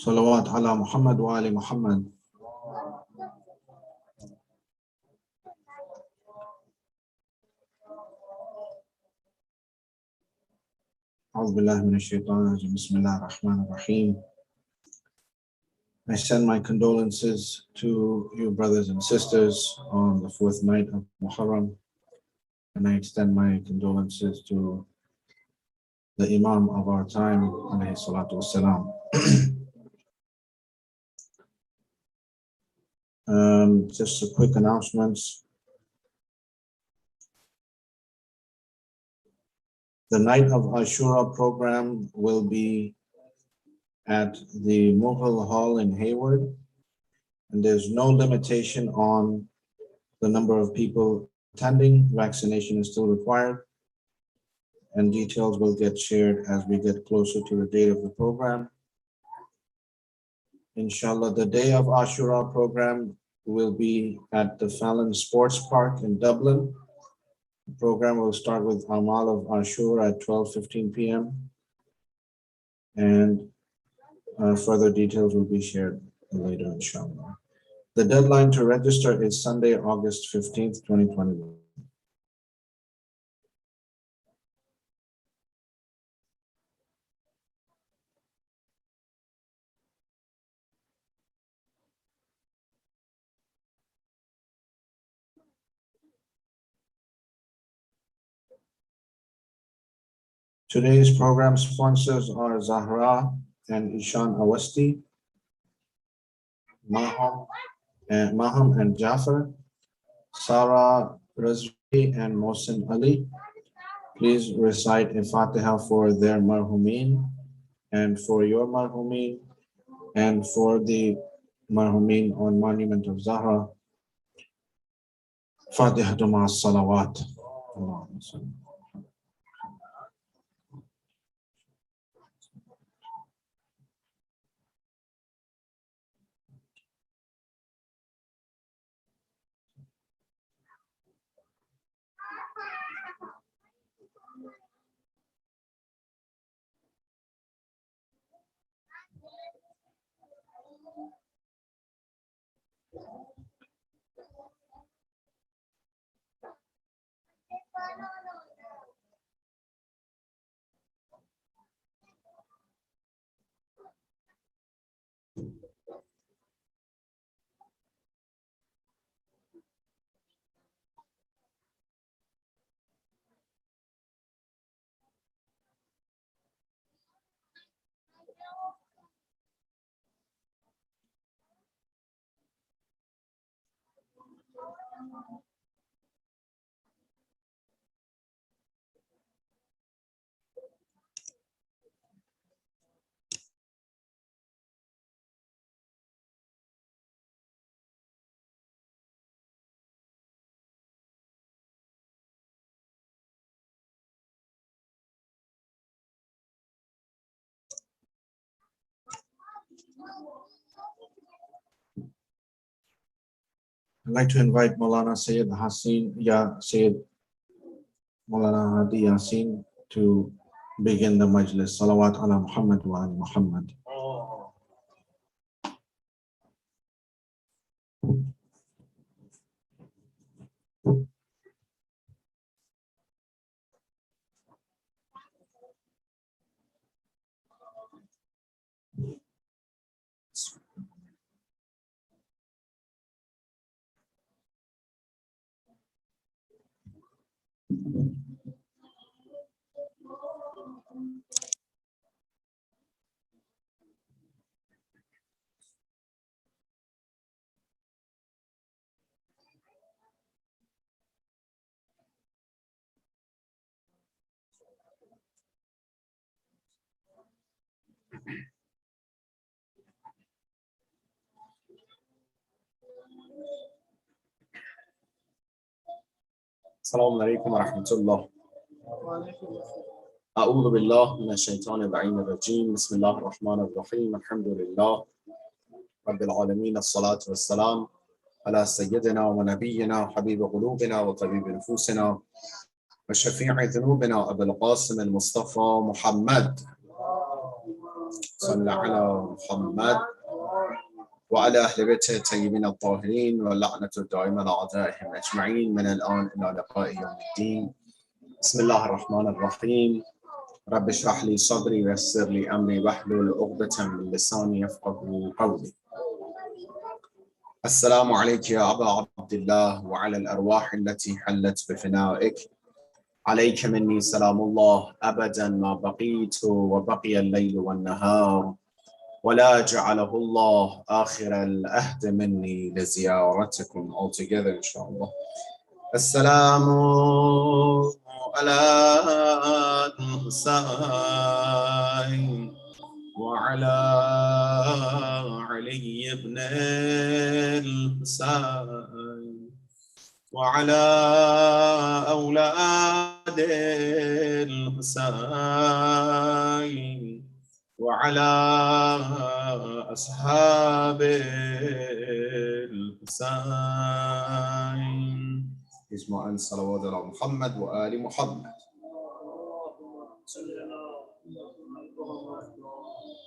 Salawat ala Muhammad wa ali Muhammad. A'udhu billahi minash shaitanir rajim. Bismillahir rahmanir rahim. I send my condolences to you brothers and sisters on the fourth night of Moharram, and I extend my condolences to the Imam of our time, alayhi salatu wassalam. Just a quick announcements. The Night of Ashura program will be at the Mughal Hall in Hayward, and there's no limitation on the number of people attending. Vaccination is still required, and details will get shared as we get closer to the date of the program. Inshallah, the day of Ashura program will be at the Fallon Sports Park in Dublin. The program will start with Amal of Ashura at 12:15 p.m. and further details will be shared later, inshallah. The deadline to register is Sunday, August 15th, 2021. Today's program sponsors are Zahra and Ishan Awasti, Maham and Jafar, Sarah Razvi and Mohsin Ali. Please recite a Fatiha for their marhumin and for your marhumin and for the marhumin on Monument of Zahra. Fatiha Duma Salawat. Allahumma salli. I'd like to invite Maulana Sayyid Maulana Hadi Yasin to begin the majlis. Salawat ala Muhammad wa ali Muhammad. السلام عليكم ورحمة الله. أعوذ بالله من الشيطان اللعين الرجيم. بسم الله الرحمن الرحيم. الحمد لله رب العالمين. الصلاة والسلام على سيدنا ونبينا وحبيب قلوبنا وطبيب نفوسنا وشفيع ذنوبنا أبي القاسم المصطفى محمد. صلى على محمد وعلى أهل بيته الطيبين الطاهرين واللعنة الدائمة على أعدائهم أجمعين من الآن إلى لقاء يوم الدين. بسم الله الرحمن الرحيم. رب اشرح لي صدري ويسر لي أمري واحلل عقدة من لساني يفقهوا قولي. السلام عليك يا أبا عبد الله وعلى الأرواح التي حلت بفنائك. عليك مني سلام الله أبدا ما بقيت وبقي الليل والنهار، ولا جعله الله آخر الأهد مني لزيارتكم. All together إن شاء الله. السلام على الحسين وعلى علي بن الحسين وعلى أولاد الحسين وعلى أصحاب الحسين. اسمع صلوات على محمد وآل محمد.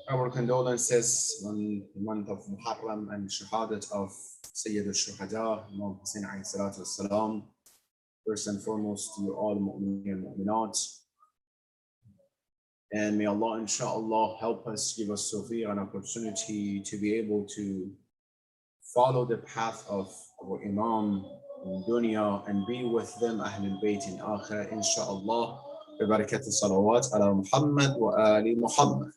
Our condolences on the month of Moharram and Shahadat of Sayyid al-Shuhada, Imam Hussein alayhi salatu wassalam. First and foremost to all mu'mineen and mu'minat. And may Allah inshallah help us, give us tawfiq and opportunity to be able to follow the path of our Imam in dunya and be with them Ahlul Bayt in Akhirah inshallah. ببركة الصلوات على محمد وآل محمد.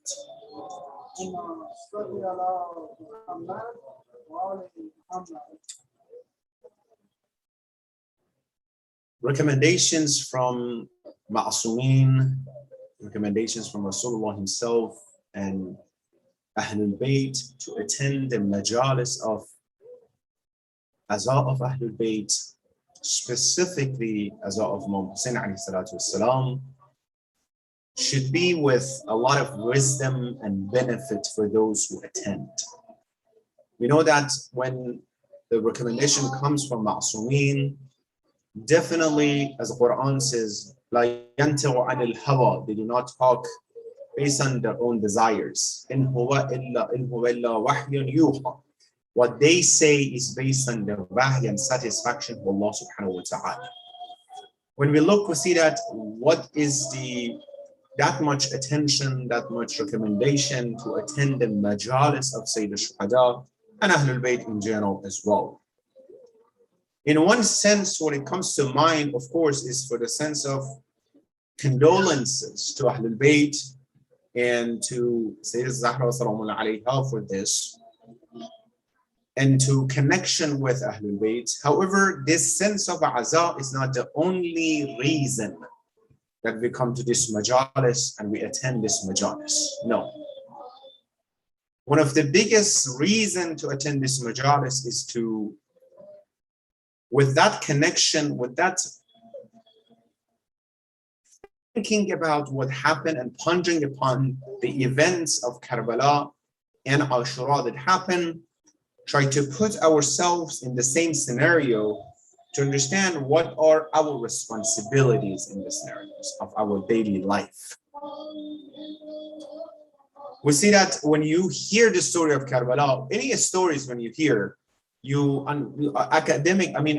Recommendations from Ma'asumeen, recommendations from Rasulullah himself and Ahlul Bayt to attend the majalis of Aza of Ahlul Bayt, specifically Aza of Imam Hussein alayhi salatu wassalam, should be with a lot of wisdom and benefit for those who attend. We know that when the recommendation comes from Ma'asumeen, definitely, as the Quran says, لا ينطق عن الهوى, they do not talk based on their own desires. إن هو إلا وحي يوحى. What they say is based on the wahy and satisfaction of Allah subhanahu wa ta'ala. When we look, we see that what is that much attention, that much recommendation to attend the majalis of Sayyid al-Shuhada and Ahlul Bayt in general as well. In one sense, what it comes to mind, of course, is for the sense of condolences to Ahlul Bayt and to Sayyid Zahra sallallahu alayha for this, and to connection with Ahlul Bayt. However, this sense of aza is not the only reason that we come to this majalis and we attend this majalis. No. One of the biggest reasons to attend this majalis is to, with that connection, with that thinking about what happened and pondering upon the events of Karbala and Ashura that happened, try to put ourselves in the same scenario to understand what are our responsibilities in the scenarios of our daily life. We see that when you hear the story of Karbala, any stories when you hear,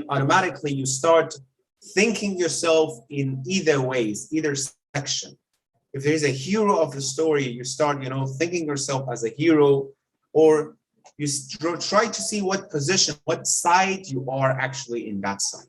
automatically you start thinking yourself in either ways, either section. If there is a hero of the story, you start, thinking yourself as a hero, or you try to see what position, what side you are actually in that side.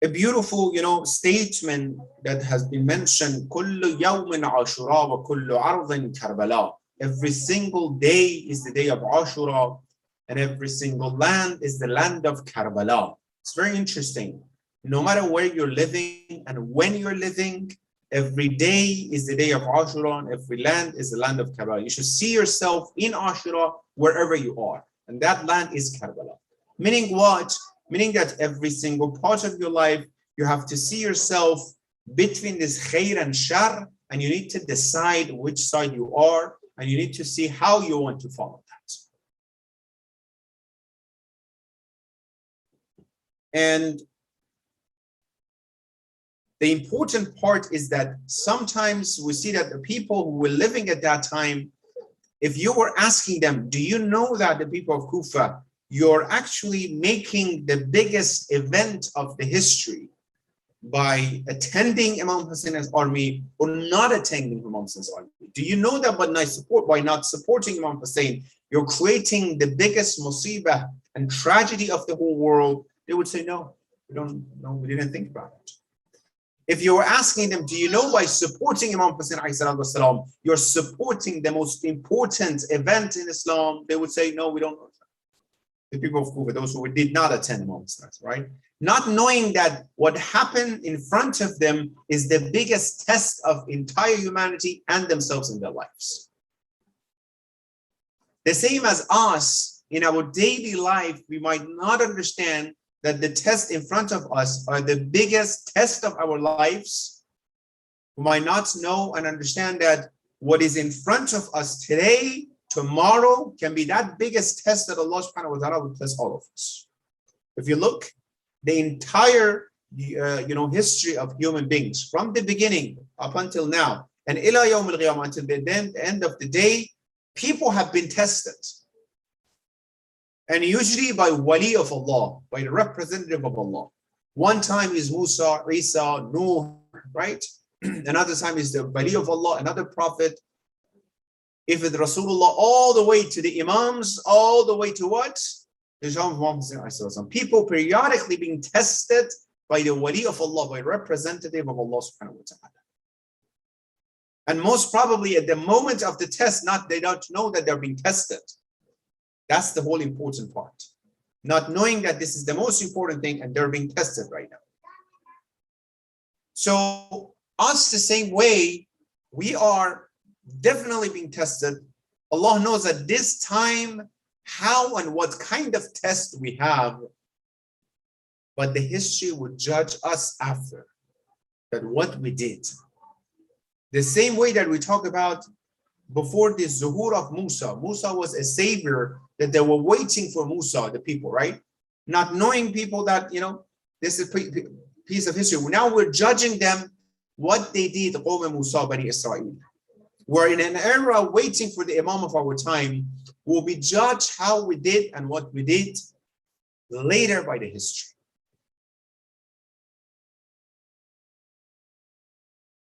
A beautiful, statement that has been mentioned, كل يوم عاشوراء وكل عرض كربلاء. Every single day is the day of Ashura, and every single land is the land of Karbala. It's very interesting. No matter where you're living and when you're living, every day is the day of Ashura, and every land is the land of Karbala. You should see yourself in Ashura wherever you are, and that land is Karbala. Meaning what? Meaning that every single part of your life, you have to see yourself between this khair and shar, and you need to decide which side you are, and you need to see how you want to follow that. And the important part is that sometimes we see that the people who were living at that time, if you were asking them, do you know that the people of Kufa, you're actually making the biggest event of the history by attending Imam Hussein's army or not attending Imam Hussein's army? Do you know that by not supporting Imam Hussein, you're creating the biggest musibah and tragedy of the whole world? They would say, no, we didn't think about it. If you were asking them, do you know by supporting Imam Hussein, you're supporting the most important event in Islam? They would say, no, we don't know. The people of Kufa, those who did not attend Imam Hussein, right? Not knowing that what happened in front of them is the biggest test of entire humanity and themselves in their lives. The same as us, in our daily life, we might not understand that the test in front of us are the biggest test of our lives. We might not know and understand that what is in front of us today, tomorrow, can be that biggest test that Allah subhanahu wa ta'ala will test all of us. If you look, the entire history of human beings, from the beginning up until now, and ila yawm al-qiyamah, until the end of the day, people have been tested. And usually by wali of Allah, by the representative of Allah. One time is Musa, Isa, Nuh, right? Another time is the wali of Allah, another prophet. If it's Rasulullah, all the way to the Imams, all the way to what? People periodically being tested by the wali of Allah, by representative of Allah subhanahu wa ta'ala. And most probably at the moment of the test, they don't know that they're being tested. That's the whole important part. Not knowing that this is the most important thing and they're being tested right now. So us the same way, we are definitely being tested. Allah knows at this time how and what kind of test we have, but the history would judge us after that what we did. The same way that we talk about before the zuhur of Musa. Musa was a savior that they were waiting for Musa, the people, right? Not knowing people that, this is a piece of history. Now we're judging them, what they did, Qawm Musa, Bani Israel. We're in an era waiting for the Imam of our time, who will be judged how we did and what we did later by the history.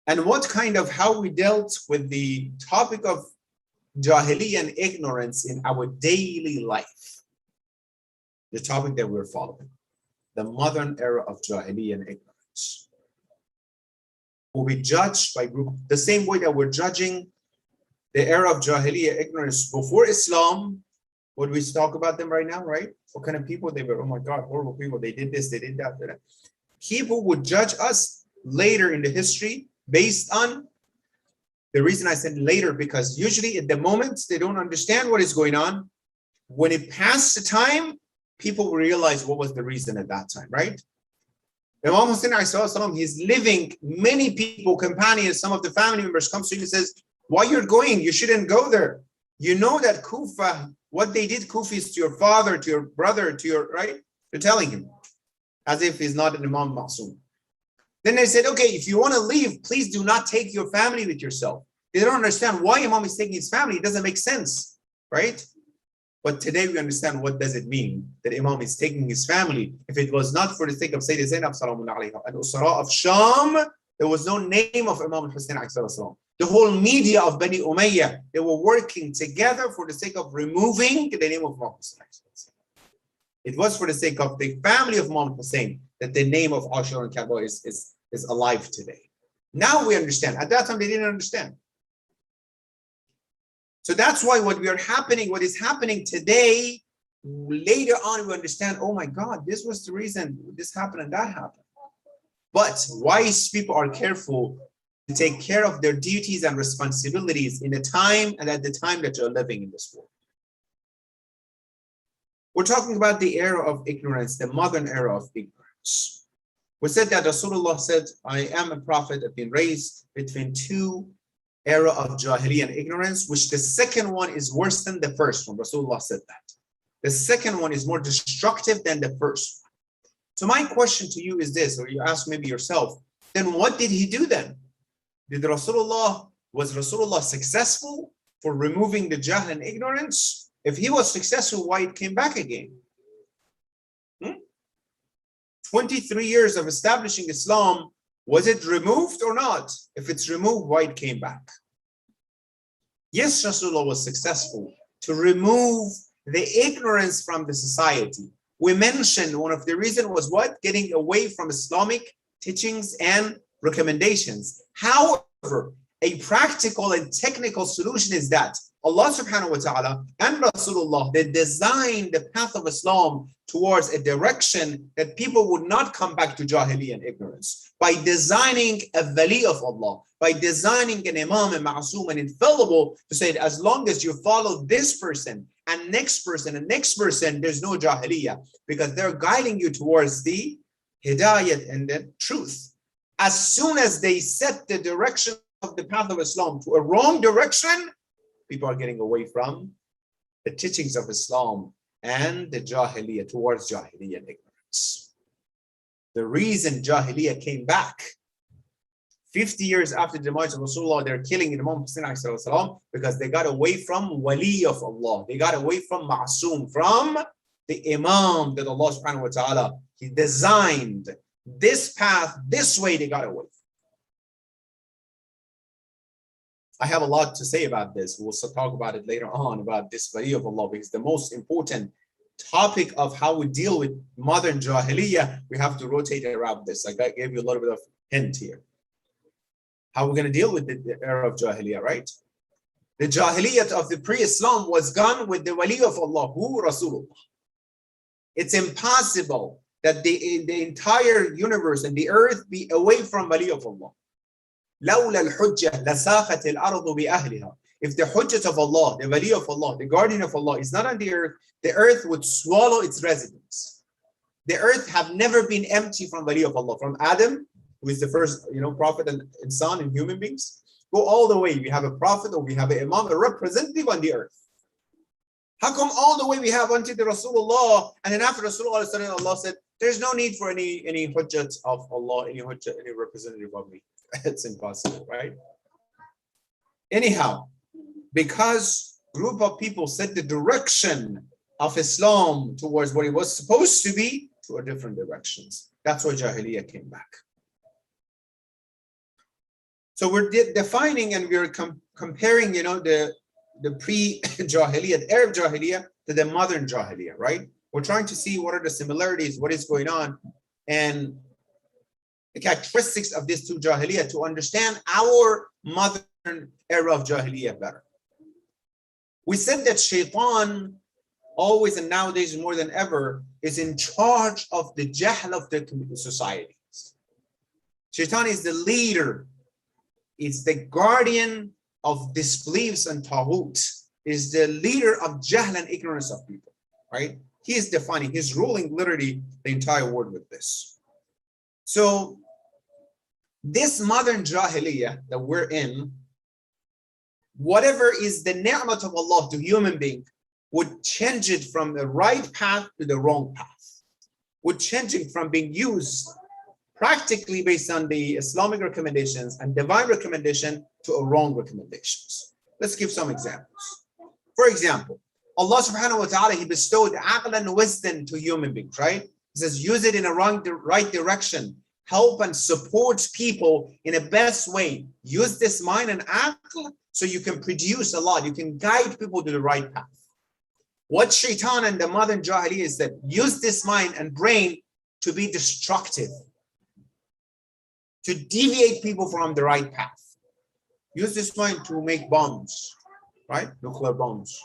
And how we dealt with the topic of Jahiliyyah and ignorance in our daily life. The topic that we're following. The modern era of Jahiliyyah and ignorance. Will be judged by group, the same way that we're judging the era of Jahiliyyah ignorance before Islam. What we talk about them right now, right? What kind of people they were? Oh my God, horrible people. They did this, they did that. People would judge us later in the history based on the reason I said later, because usually at the moment they don't understand what is going on. When it passed the time, people will realize what was the reason at that time, right? Imam Hussein, he's living, many people, companions, some of the family members comes to him and says, why you're going? You shouldn't go there. You know that Kufa, what they did Kufa is to your father, to your brother, to your, right? They're telling him, as if he's not an Imam Ma'soom. Then they said, okay, if you want to leave, please do not take your family with yourself. They don't understand why Imam is taking his family. It doesn't make sense, right? But today we understand what does it mean that Imam is taking his family. If it was not for the sake of Sayyidah Zainab salamun alayha and Usara of Sham, there was no name of Imam Hussein alayhi salam. The whole media of Bani Umayyah, they were working together for the sake of removing the name of Imam Hussein alayhi salam. It was for the sake of the family of Imam Hussein that the name of Ashura and Karbala is alive today. Now we understand. At that time, they didn't understand. So that's why what is happening today, later on we understand, oh my God, this was the reason this happened and that happened. But wise people are careful to take care of their duties and responsibilities in the time and at the time that you're living in this world. We're talking about the era of ignorance, the modern era of ignorance. We said that Rasulullah said, I am a prophet, I've been raised between two era of Jahiliyyah and ignorance, which the second one is worse than the first one. Rasulullah said that. The second one is more destructive than the first one. So my question to you is this, or you ask maybe yourself, then what did he do then? Was Rasulullah successful for removing the jahl and ignorance? If he was successful, why it came back again? 23 years of establishing Islam, was it removed or not? If it's removed, why it came back? Yes, Rasulullah was successful to remove the ignorance from the society. We mentioned one of the reasons was what? Getting away from Islamic teachings and recommendations. However, a practical and technical solution is that Allah subhanahu wa ta'ala and Rasulullah, they designed the path of Islam towards a direction that people would not come back to Jahiliyyah and ignorance. By designing a wali of Allah, by designing an imam, a ma'asum, and infallible, to say that as long as you follow this person and next person and next person, there's no Jahiliyyah, because they're guiding you towards the hidayat and the truth. As soon as they set the direction of the path of Islam to a wrong direction, people are getting away from the teachings of Islam and the Jahiliyyah, towards Jahiliyyah and ignorance. The reason Jahiliyyah came back 50 years after the demise of Rasulullah, they're killing Imam Hussein because they got away from wali of Allah. They got away from ma'asum, from the imam that Allah subhanahu wa ta'ala, he designed this path, this way they got away. I have a lot to say about this. We'll talk about it later on, about this wali of Allah, because the most important topic of how we deal with modern Jahiliyyah, we have to rotate around this. I gave you a little bit of hint here. How we're going to deal with the era of Jahiliyyah, right? The Jahiliyyah of the pre-Islam was gone with the wali of Allah, who? Rasulullah. It's impossible that the entire universe and the earth be away from wali of Allah. لولا الحجة لساخت الأرض بأهلها. If the hujjat of Allah, the wali of Allah, the guardian of Allah is not on the earth would swallow its residents. The earth have never been empty from wali of Allah. From Adam, who is the first, prophet and son and human beings, go all the way. We have a prophet, or we have an imam, a representative on the earth. How come all the way we have until the Rasulullah, and then after Rasulullah, Allah said, there's no need for any hujjat of Allah, any representative of me. It's impossible, right? Anyhow, because group of people set the direction of Islam towards what it was supposed to be to a different directions. That's why Jahiliyyah came back. So we're defining and we're comparing, the pre-Jahiliyyah, the Arab Jahiliyyah, to the modern Jahiliyyah, right? We're trying to see what are the similarities, what is going on, and the characteristics of these two Jahiliyyah to understand our modern era of Jahiliyyah better. We said that Shaitan always and nowadays more than ever is in charge of the jahl of the societies. Shaitan is the leader, is the guardian of disbeliefs and taghut, is the leader of jahl and ignorance of people, right? He is defining, he's ruling literally the entire world with this. So this modern Jahiliyyah that we're in, whatever is the ni'mat of Allah to human being would change it from the right path to the wrong path, would change it from being used practically based on the Islamic recommendations and divine recommendation to a wrong recommendations. Let's give some examples. For example, Allah subhanahu wa ta'ala, he bestowed aql and wisdom to human beings, right? He says, use it in a right direction. Help and support people in a best way. Use this mind and aql so you can produce a lot. You can guide people to the right path. What Shaitan and the modern Jahiliyyah is that use this mind and brain to be destructive, to deviate people from the right path. Use this mind to make bombs, right? Nuclear bombs.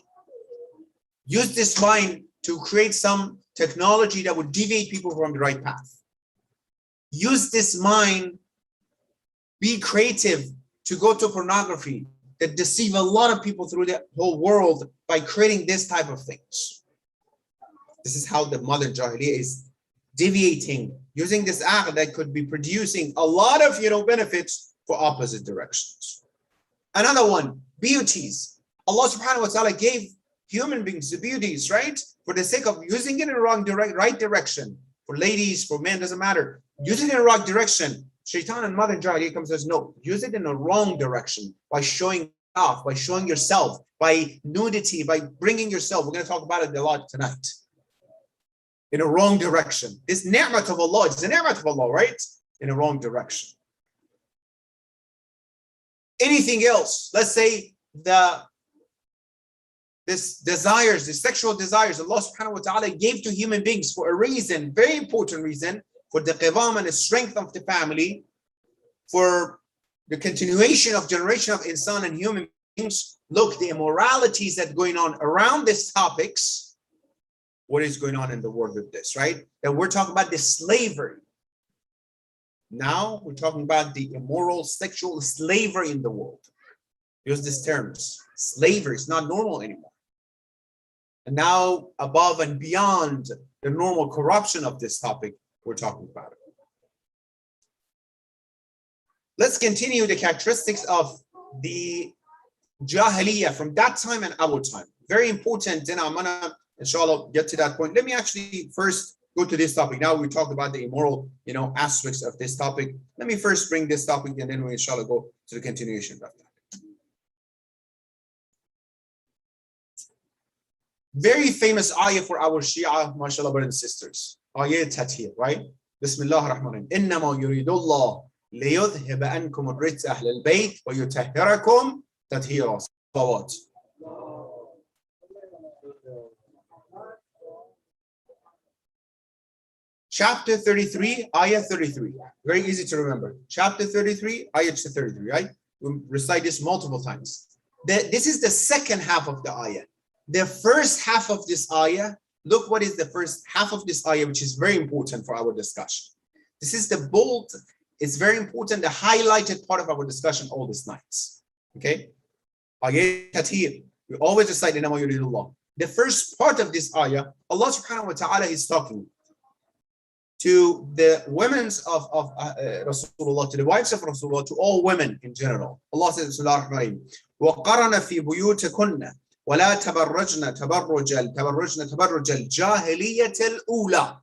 Use this mind to create some technology that would deviate people from the right path. Use this mind, be creative to go to pornography that deceive a lot of people through the whole world by creating this type of things. This is how the modern Jahiliyyah is deviating, using this aqd that could be producing a lot of benefits for opposite directions. Another one, beauties. Allah subhanahu wa ta'ala gave human beings the beauties, right? For the sake of using it in the right direction. For ladies, for men, doesn't matter. Use it in the right direction. Shaitan and modern Jahiliyyah comes and says, no, use it in the wrong direction by showing off, by showing yourself, by nudity, by bringing yourself. We're going to talk about it a lot tonight. In a wrong direction. This ni'mat of Allah, it's a ni'mat of Allah, right? In a wrong direction. Anything else, let's say this desires, the sexual desires, Allah subhanahu wa ta'ala gave to human beings for a reason, very important reason, for the qivam and the strength of the family, for the continuation of generation of insan and human beings. Look, the immoralities that are going on around these topics. What is going on in the world with this, right? That we're talking about the slavery. Now we're talking about the immoral sexual slavery in the world. Use these terms. Slavery is not normal anymore. And now above and beyond the normal corruption of this topic, we're talking about it. Let's continue the characteristics of the Jahiliyyah from that time and our time. Very important. Then I'm gonna, inshallah, get to that point. Let me actually first go to this topic. Now we talked about the immoral, aspects of this topic. Let me first bring this topic and then we inshallah go to the continuation of that. Very famous ayah for our Shia, mashallah, brothers and sisters. Ayah Tathir, right? Bismillah ar-Rahman ar-Rahim. Innama yuridullah liyudhhiba ankum ar-rijsa ahl al-bayt wa yutahhirakum tathira. Salawat. Chapter 33, ayah 33. Very easy to remember. Chapter 33, ayah 33, right? We recite this multiple times. This is the second half of the ayah. The first half of this ayah, look what is the first half of this ayah, which is very important for our discussion. This is the bold, it's very important, the highlighted part of our discussion all these nights. Okay? Ayah Tathir. We always recite Innama yuridullah. The first part of this ayah, Allah subhanahu wa ta'ala is talking to the women of Rasulullah, to the wives of Rasulullah, to all women in general. Allah says, Bismillah ar-Rahman ar-Rahim. وَقَرَنَ فِي بُيُوتِكُنَّ وَلَا تَبَرَّجْنَ تَبَرُّجَ الْجَاهِلِيَّةِ الْأُولَى.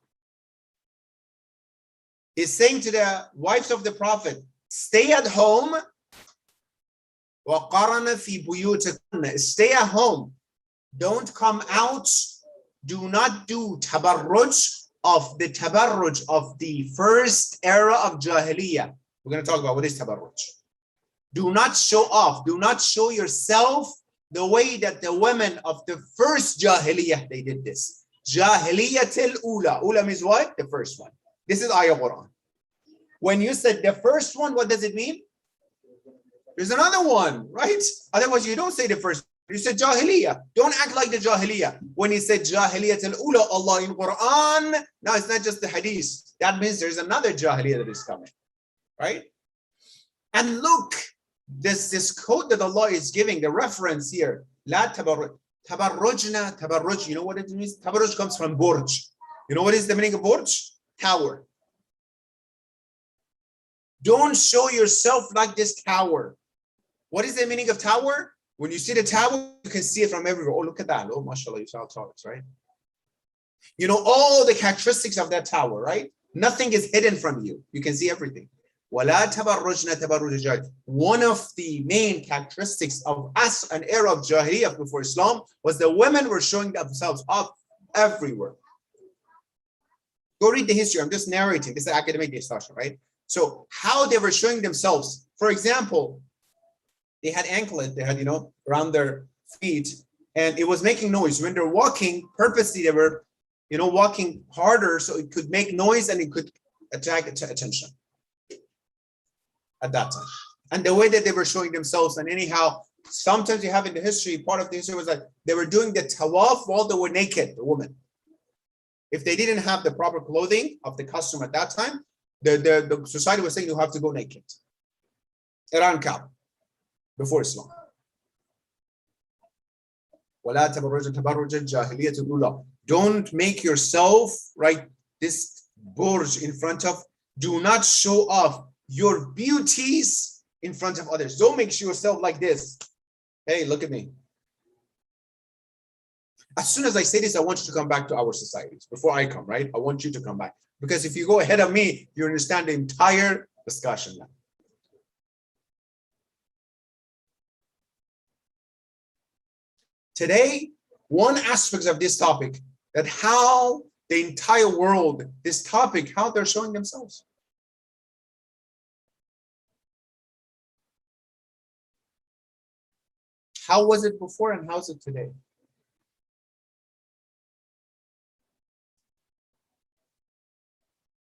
He's saying to the wives of the Prophet, stay at home. وَقَرَنَ فِي بُيُوتِكُنَّ. Stay at home. Don't come out. Do not do tabarruj of the first era of Jahiliyyah. We're going to talk about what is tabarruj. Do not show off. Do not show yourself the way that the women of the first Jahiliyyah, they did this. Jahiliyatil ula. Ula means what? The first one. This is ayah Quran. When you said the first one, what does it mean? There's another one, right? Otherwise, you don't say the first. You said Jahiliyyah. Don't act like the Jahiliyyah. When he said Jahiliyatil ula, Allah in Quran, now it's not just the hadith. That means there's another Jahiliyyah that is coming, right? And look, this quote that Allah is giving, the reference here, La tabarruj. Tabarrujna, tabarruj. You know what it means? Tabarruj comes from burj. You know what is the meaning of burj? Tower. Don't show yourself like this tower. What is the meaning of tower? When you see the tower, you can see it from everywhere. Oh, look at that. Oh, mashallah, you saw how tall it is, right? You know all the characteristics of that tower, right? Nothing is hidden from you. You can see everything. One of the main characteristics of us, an era of Jahiliyyah before Islam, was the women were showing themselves off everywhere. Go read the history. I'm just narrating. This is academic discussion, right? So how they were showing themselves. For example, they had anklets, they had, around their feet, and it was making noise. When they're walking, purposely they were, walking harder so it could make noise and it could attract attention at that time. And the way that they were showing themselves, and anyhow, sometimes you have in the history, part of the history was like they were doing the tawaf while they were naked, the woman. If they didn't have the proper clothing of the custom at that time, the society was saying you have to go naked. Iran Kaaba, before Islam. وَلَا تَبَرُّجْنَ تَبَرُّجَ الْجَاهِلِيَّةِ الْأُولَى. Don't make yourself, right, this burj in front of, do not show off your beauties in front of others. Don't make yourself like this. Hey, look at me. As soon as I say this, I want you to come back to our societies. Before I come, right? I want you to come back. Because if you go ahead of me, you understand the entire discussion now. Today, one aspect of this topic, that how the entire world, this topic, how they're showing themselves. How was it before and how's it today?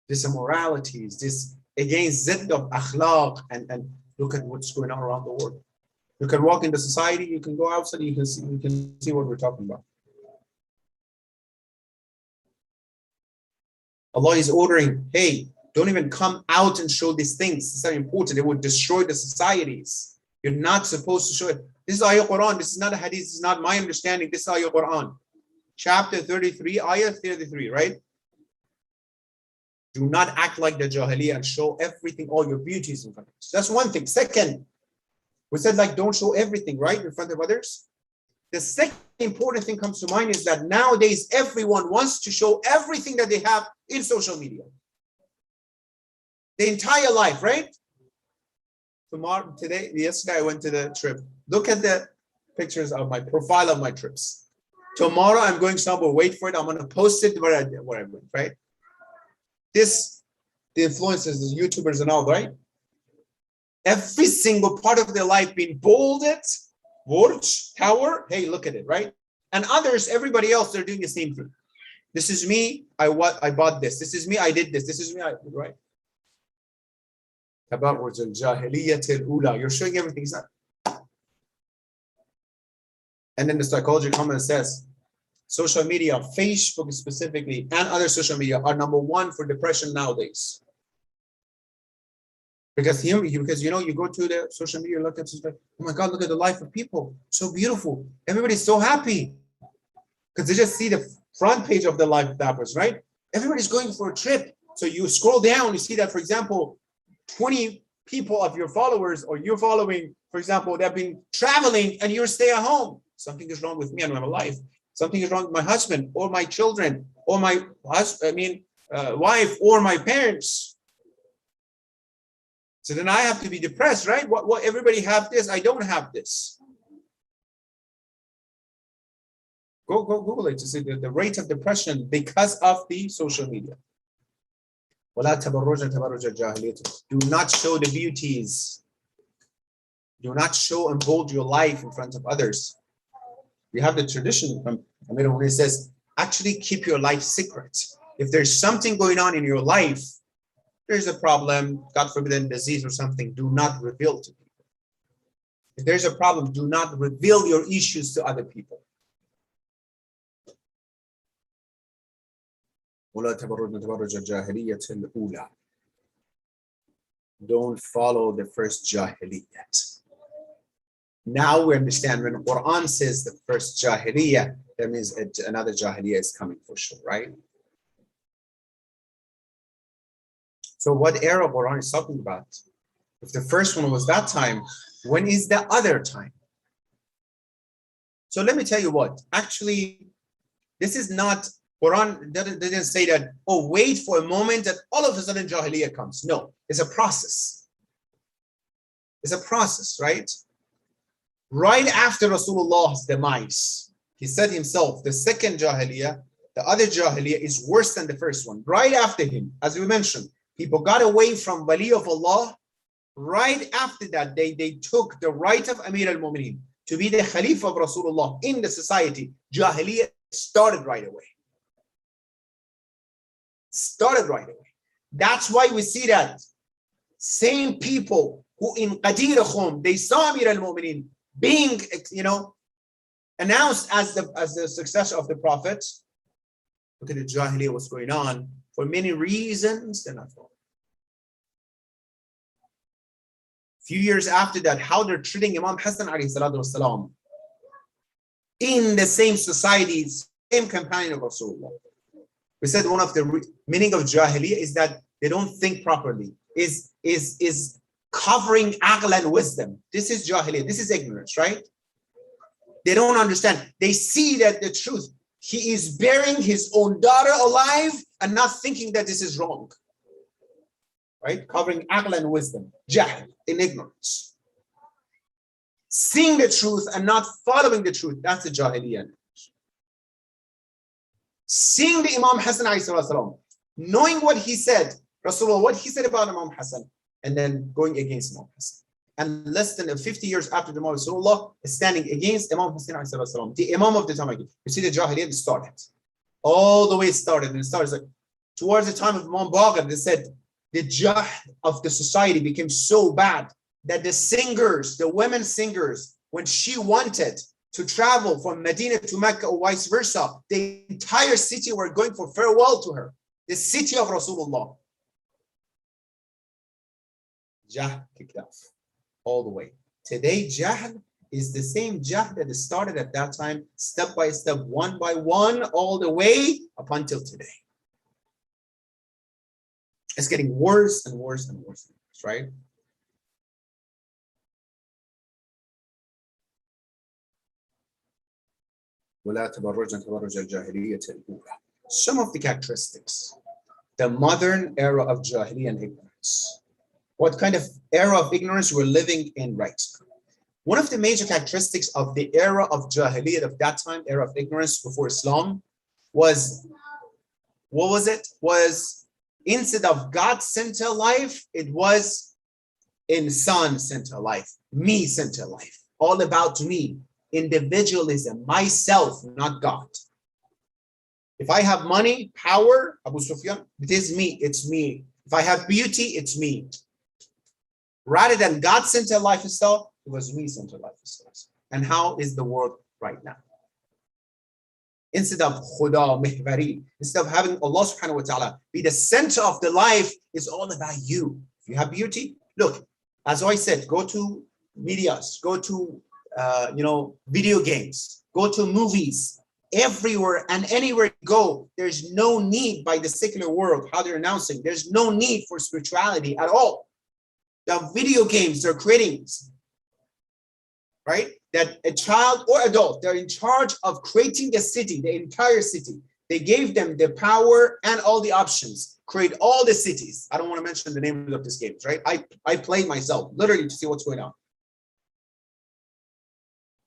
This immoralities, this against zidd of akhlaq, and look at what's going on around the world. You can walk into society, you can go outside, you can see what we're talking about. Allah is ordering, hey, don't even come out and show these things. It's very important. It would destroy the societies. You're not supposed to show it. This is Ayah Quran. This is not a hadith. This is not my understanding. This is Ayah Quran. Chapter 33, Ayah 33, right? Do not act like the Jahiliyyah and show everything, all your beauties in front of us. That's one thing. Second, we said like don't show everything, right, in front of others. The second important thing comes to mind is that nowadays everyone wants to show everything that they have in social media. The entire life, right? Yesterday I went to the trip. Look at the pictures of my profile of my trips. Tomorrow I'm going somewhere, wait for it. I'm going to post it where I went, right? The influencers, the YouTubers and all, right? Every single part of their life being bolded, Burj, tower, hey, look at it, right? And others, everybody else, they're doing the same thing. This is me, I bought this. This is me, I did this. This is me, right? You're showing everything. And then the psychology comment says, social media, Facebook specifically, and other social media are number one for depression nowadays. Because you go to the social media, look at it, oh my God, look at the life of people. So beautiful. Everybody's so happy. Because they just see the front page of the life of that person, right? Everybody's going for a trip. So you scroll down, you see that, for example, 20 people of your followers or you're following, for example, they've been traveling and you're stay at home. Something is wrong with me and my life. Something is wrong with my husband or my children or my wife or my parents. So then I have to be depressed, right? What everybody have this, I don't have this. Go Google it to see the rate of depression because of the social media. Do not show the beauties. Do not show and bold your life in front of others. We have the tradition from Amir when it says, actually keep your life secret. If there's something going on in your life, there's a problem, God forbid, a disease or something, do not reveal to people. If there's a problem, do not reveal your issues to other people. Don't follow the first Jahiliyyat. Now we understand when Quran says the first Jahiliyyah, that means another Jahiliyyah is coming for sure, right? So what era Quran is talking about? If the first one was that time, when is the other time? So let me tell you what, actually, this is not, Quran didn't say that, oh, wait for a moment that all of a sudden Jahiliyyah comes. No, it's a process. It's a process, right? Right after Rasulullah's demise, he said himself, the second Jahiliyyah, the other Jahiliyyah is worse than the first one. Right after him, as we mentioned, people got away from Wali of Allah. Right after that, they took the right of Amir al-Mu'mineen to be the Khalifa of Rasulullah in the society. Jahiliyyah started right away. Started right away. That's why we see that same people who in Qadirahum, they saw Amir al-Mu'mineen being, announced as the successor of the Prophet. Look at the Jahiliyyah, what's going on. For many reasons, they're not following. Few years after that, how they're treating Imam Hassan alayhi salatu wasalam. in the same society, same companion of Rasulullah. We said one of the meaning of Jahiliyyah is that they don't think properly, is covering aql and wisdom. This is Jahiliyyah, this is ignorance, right? They don't understand. They see that the truth, he is burying his own daughter alive and not thinking that this is wrong. Right? Covering aql and wisdom, jahl, in ignorance. Seeing the truth and not following the truth, that's the Jahiliyyah. Seeing the Imam Hassan, knowing what he said, Rasulullah, what he said about Imam Hassan, and then going against Imam Hassan. And less than 50 years after the Imam Rasulullah is standing against Imam Hassan, the Imam of the time. You see the Jahiliyyah started. All the way it started. And it started like, towards the time of Imam Baqir, they said the jahl of the society became so bad that the singers, the women singers, when she wanted to travel from Medina to Mecca or vice versa, the entire city were going for farewell to her. The city of Rasulullah. Jahl kicked off all the way. Today, jahl is the same jahl that started at that time, step by step, one by one, all the way up until today. It's getting worse and worse and worse, right? Some of the characteristics, the modern era of Jahiliyyah and ignorance. What kind of era of ignorance we're living in right now? One of the major characteristics of the era of Jahiliyyah of that time, era of ignorance before Islam, was, what was it? Was instead of God-centered life, it was insan-centered life, me-centered life, all about me. Individualism, myself, not God. If I have money, power, Abu Sufyan, it is me, it's me. If I have beauty, it's me. Rather than God-centered lifestyle, it was me-centered lifestyle. And how is the world right now? Instead of Khuda, Mihbari, instead of having Allah subhanahu wa ta'ala be the center of the life, it's all about you. If you have beauty, look, as I said, go to medias, go to video games, go to movies, everywhere and anywhere you go, there's no need by the secular world, how they're announcing, there's no need for spirituality at all. The video games they're creating, right? That a child or adult, they're in charge of creating the city, the entire city. They gave them the power and all the options, create all the cities. I don't want to mention the names of these games, right? I played myself, literally to see what's going on.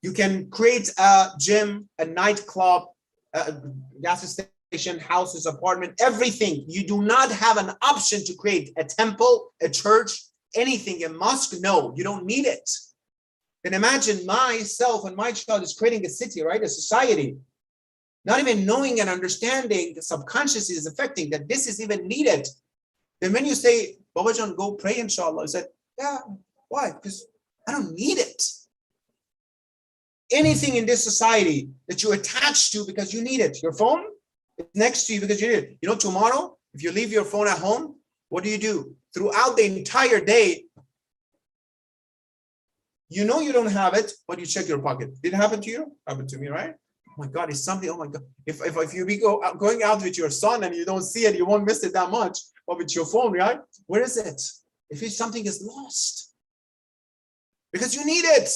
You can create a gym, a nightclub, a gas station, houses, apartment, everything. You do not have an option to create a temple, a church, anything, a mosque. No, you don't need it. Then imagine myself and my child is creating a city, right? A society. Not even knowing and understanding, the subconscious is affecting that this is even needed. Then when you say, Babajan, go pray, inshallah, I said, yeah, why? Because I don't need it. Anything in this society that you attach to because you need it. Your phone is next to you because you need it. You know, tomorrow, if you leave your phone at home, what do? Throughout the entire day, you know you don't have it, but you check your pocket. Did it happen to you? Happened to me, right? Oh my God, it's something, oh my God. If you be going out with your son and you don't see it, you won't miss it that much. But with your phone, right? Where is it? If something is lost. Because you need it.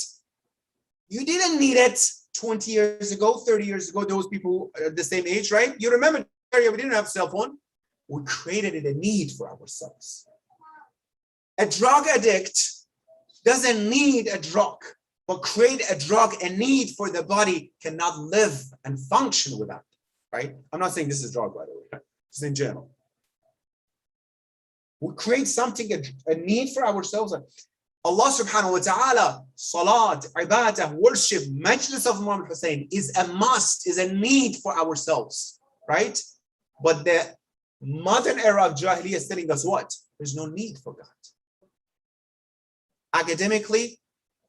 You didn't need it 20 years ago, 30 years ago, those people at the same age, right? You remember, we didn't have a cell phone. We created a need for ourselves. A drug addict doesn't need a drug, but create a drug, a need for the body cannot live and function without, right? I'm not saying this is drug, by the way, just in general. We create something, a need for ourselves. Allah subhanahu wa ta'ala, salat, ibadah, worship, majlis of Imam Hussein is a must, is a need for ourselves, right? But the modern era of Jahiliyyah is telling us what? There's no need for God. Academically,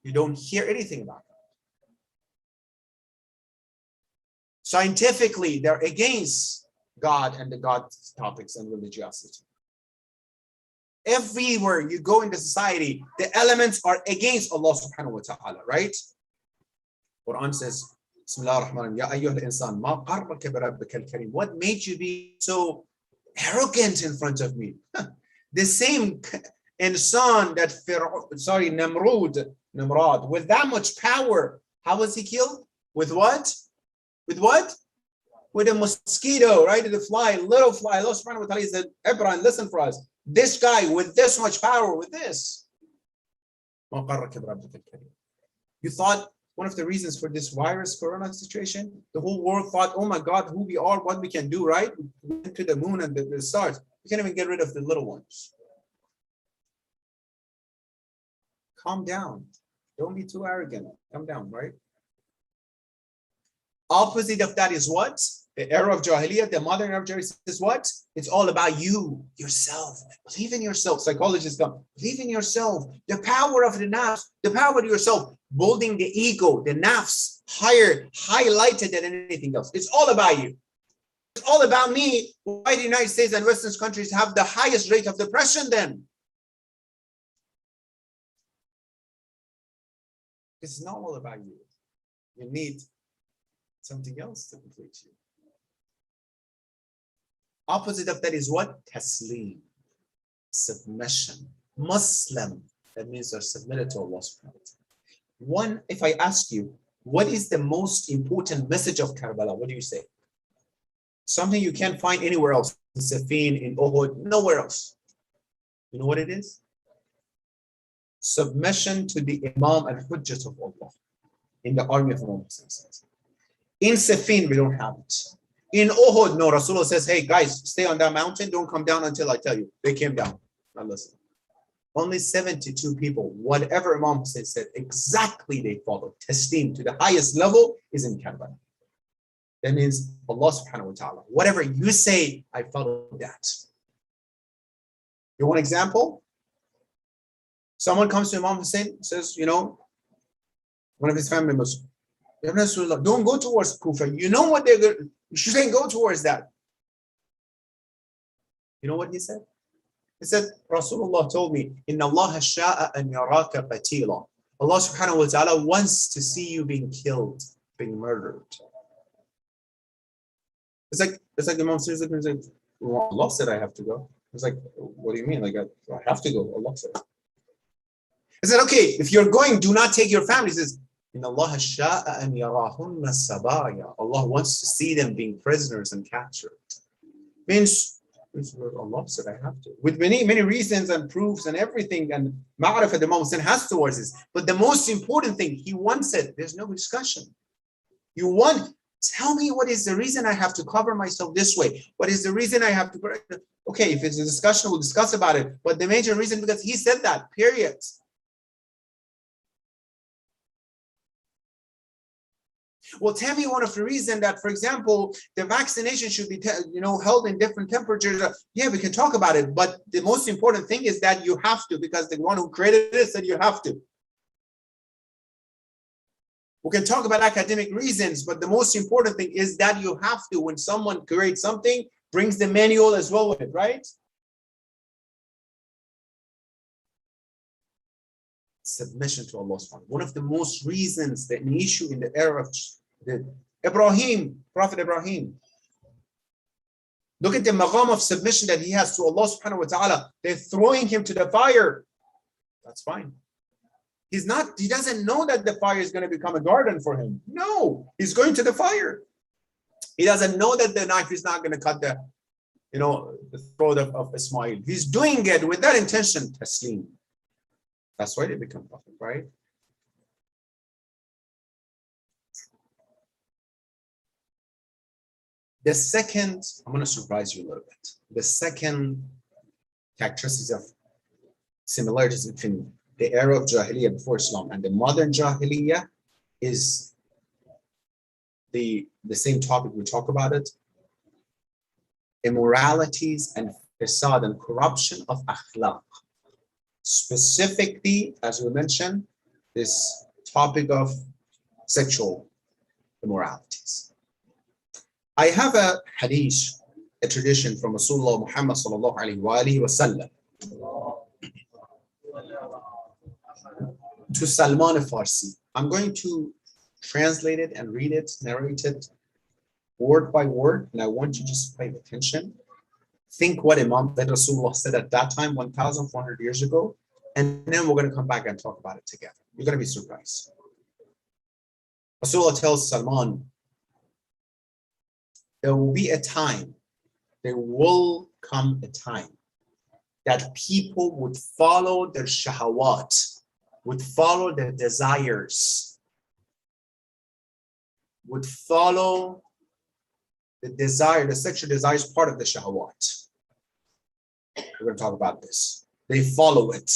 you don't hear anything about that. Scientifically, they're against God and the God topics and religiosity. Everywhere you go in the society, the elements are against Allah subhanahu wa ta'ala, right? Quran says, Bismillah ar-Rahman Ya ayyuha al-insan, ma qarraka bi rabbika al-karim. What made you be so arrogant in front of me? The same insan that Nimrod, with that much power, how was he killed? With what? With what? With a mosquito, right? The fly, little fly. Allah subhanahu wa ta'ala said, Abraham, listen for us. This guy with this much power, with this. You thought one of the reasons for this virus corona situation, the whole world thought, oh my God, who we are, what we can do, right? We went to the moon and the stars. We can't even get rid of the little ones. Calm down. Don't be too arrogant. Calm down, right? Opposite of that is what? The era of Jahiliyyah, the modern era of Jahiliyyah is what? It's all about you, yourself. Believe in yourself. Psychologists come. Believe in yourself. The power of the nafs, the power of yourself, building the ego, the nafs, higher, highlighted than anything else. It's all about you. It's all about me. Why the United States and Western countries have the highest rate of depression then? It's not all about you. You need something else to complete you. Opposite of that is what? Taslim, submission. Muslim, that means they're submitted to Allah subhanahu wa ta'ala. One, if I ask you, what is the most important message of Karbala? What do you say? Something you can't find anywhere else. In Safin, in Uhud, nowhere else. You know what it is? Submission to the Imam and Hujjat of Allah in the army of Muhammad. In Safin, we don't have it. In Uhud, no, Rasulullah says, hey guys, stay on that mountain, don't come down until I tell you. They came down. Now listen. Only 72 people, whatever Imam Hussein said, exactly they followed. Taslim to the highest level is in Karbala. That means Allah subhanahu wa ta'ala. Whatever you say, I follow that. You want an example? Someone comes to Imam Hussein, says, you know, one of his family members, don't go towards Kufa. You know what they're going to, you shouldn't go towards that. You know what he said? He said, Rasulullah told me, Inna Allah sha'a an yaraka qatila. Allah subhanahu wa ta'ala wants to see you being killed, being murdered. It's like Imam says, well, Allah said I have to go. It's like, what do you mean? Like, I have to go. Allah said. He said, okay, if you're going, do not take your family. He says, Inna Allah sha'a an yarahunna sabaya. Allah wants to see them being prisoners and captured. Means Allah said I have to. With many reasons and proofs and everything, and ma'arif at the moment has towards this. But the most important thing, he wants it. There's no discussion. You want, tell me what is the reason I have to cover myself this way? What is the reason I have to, okay, if it's a discussion, we'll discuss about it. But the major reason, because he said that, period. Well, tell me one of the reasons that, for example, the vaccination should be, held in different temperatures. Yeah, we can talk about it. But the most important thing is that you have to, because the one who created it said you have to. We can talk about academic reasons, but the most important thing is that you have to. When someone creates something, brings the manual as well with it, right? Submission to Allah subhanahu. One of the most reasons, that an issue in the era of the Prophet Ibrahim. Look at the maqam of submission that he has to Allah subhanahu wa ta'ala. They're throwing him to the fire. That's fine. He doesn't know that the fire is going to become a garden for him. No, he's going to the fire. He doesn't know that the knife is not going to cut the throat of Ismail. He's doing it with that intention, taslim. That's why they become prophet, right? The second, I'm going to surprise you a little bit. The second characteristics of similarities between the era of Jahiliyyah before Islam and the modern Jahiliyyah is the same topic. We talk about it. Immoralities and fasad and corruption of akhlaq. Specifically, as we mentioned, this topic of sexual immoralities. I have a hadith, a tradition from Rasulullah Muhammad sallallahu alaihi wasallam to Salman Farsi. I'm going to translate it and read it, narrate it word by word. And I want you to just pay attention. Think what Imam that Rasulullah said at that time, 1,400 years ago. And then we're going to come back and talk about it together. You're going to be surprised. Rasulullah tells Salman, there will be a time, there will come a time that people would follow their shahawat, would follow their desires, would follow the desire, the sexual desire is part of the shahawat. We're going to talk about this. They follow it.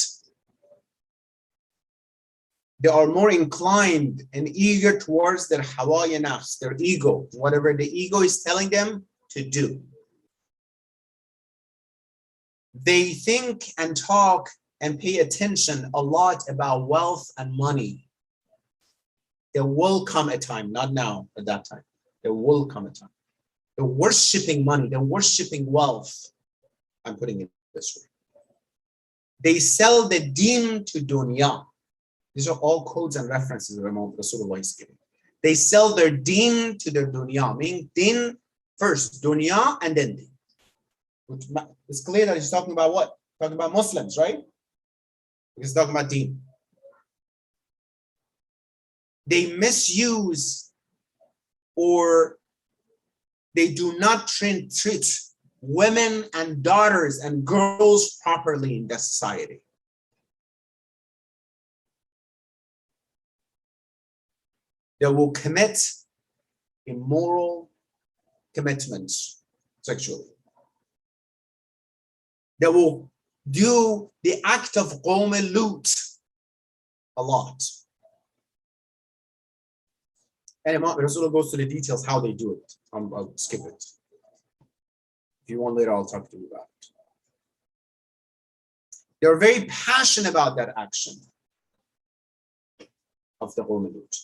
They are more inclined and eager towards their hawa ya nafs, their ego, whatever the ego is telling them to do. They think and talk and pay attention a lot about wealth and money. There will come a time, not now, at that time. There will come a time. They're worshiping money, they're worshiping wealth. I'm putting it this way. They sell the deen to dunya. These are all codes and references that Rasulullah is giving. They sell their deen to their dunya, meaning deen first, dunya, and then deen. It's clear that he's talking about what? Talking about Muslims, right? He's talking about deen. They misuse or they do not treat women and daughters and girls properly in the society. They will commit immoral commitments sexually. They will do the act of lut a lot. And Rasulullah goes to the details how they do it. I'll skip it. If you want later, I'll talk to you about it. They're very passionate about that action of the lut.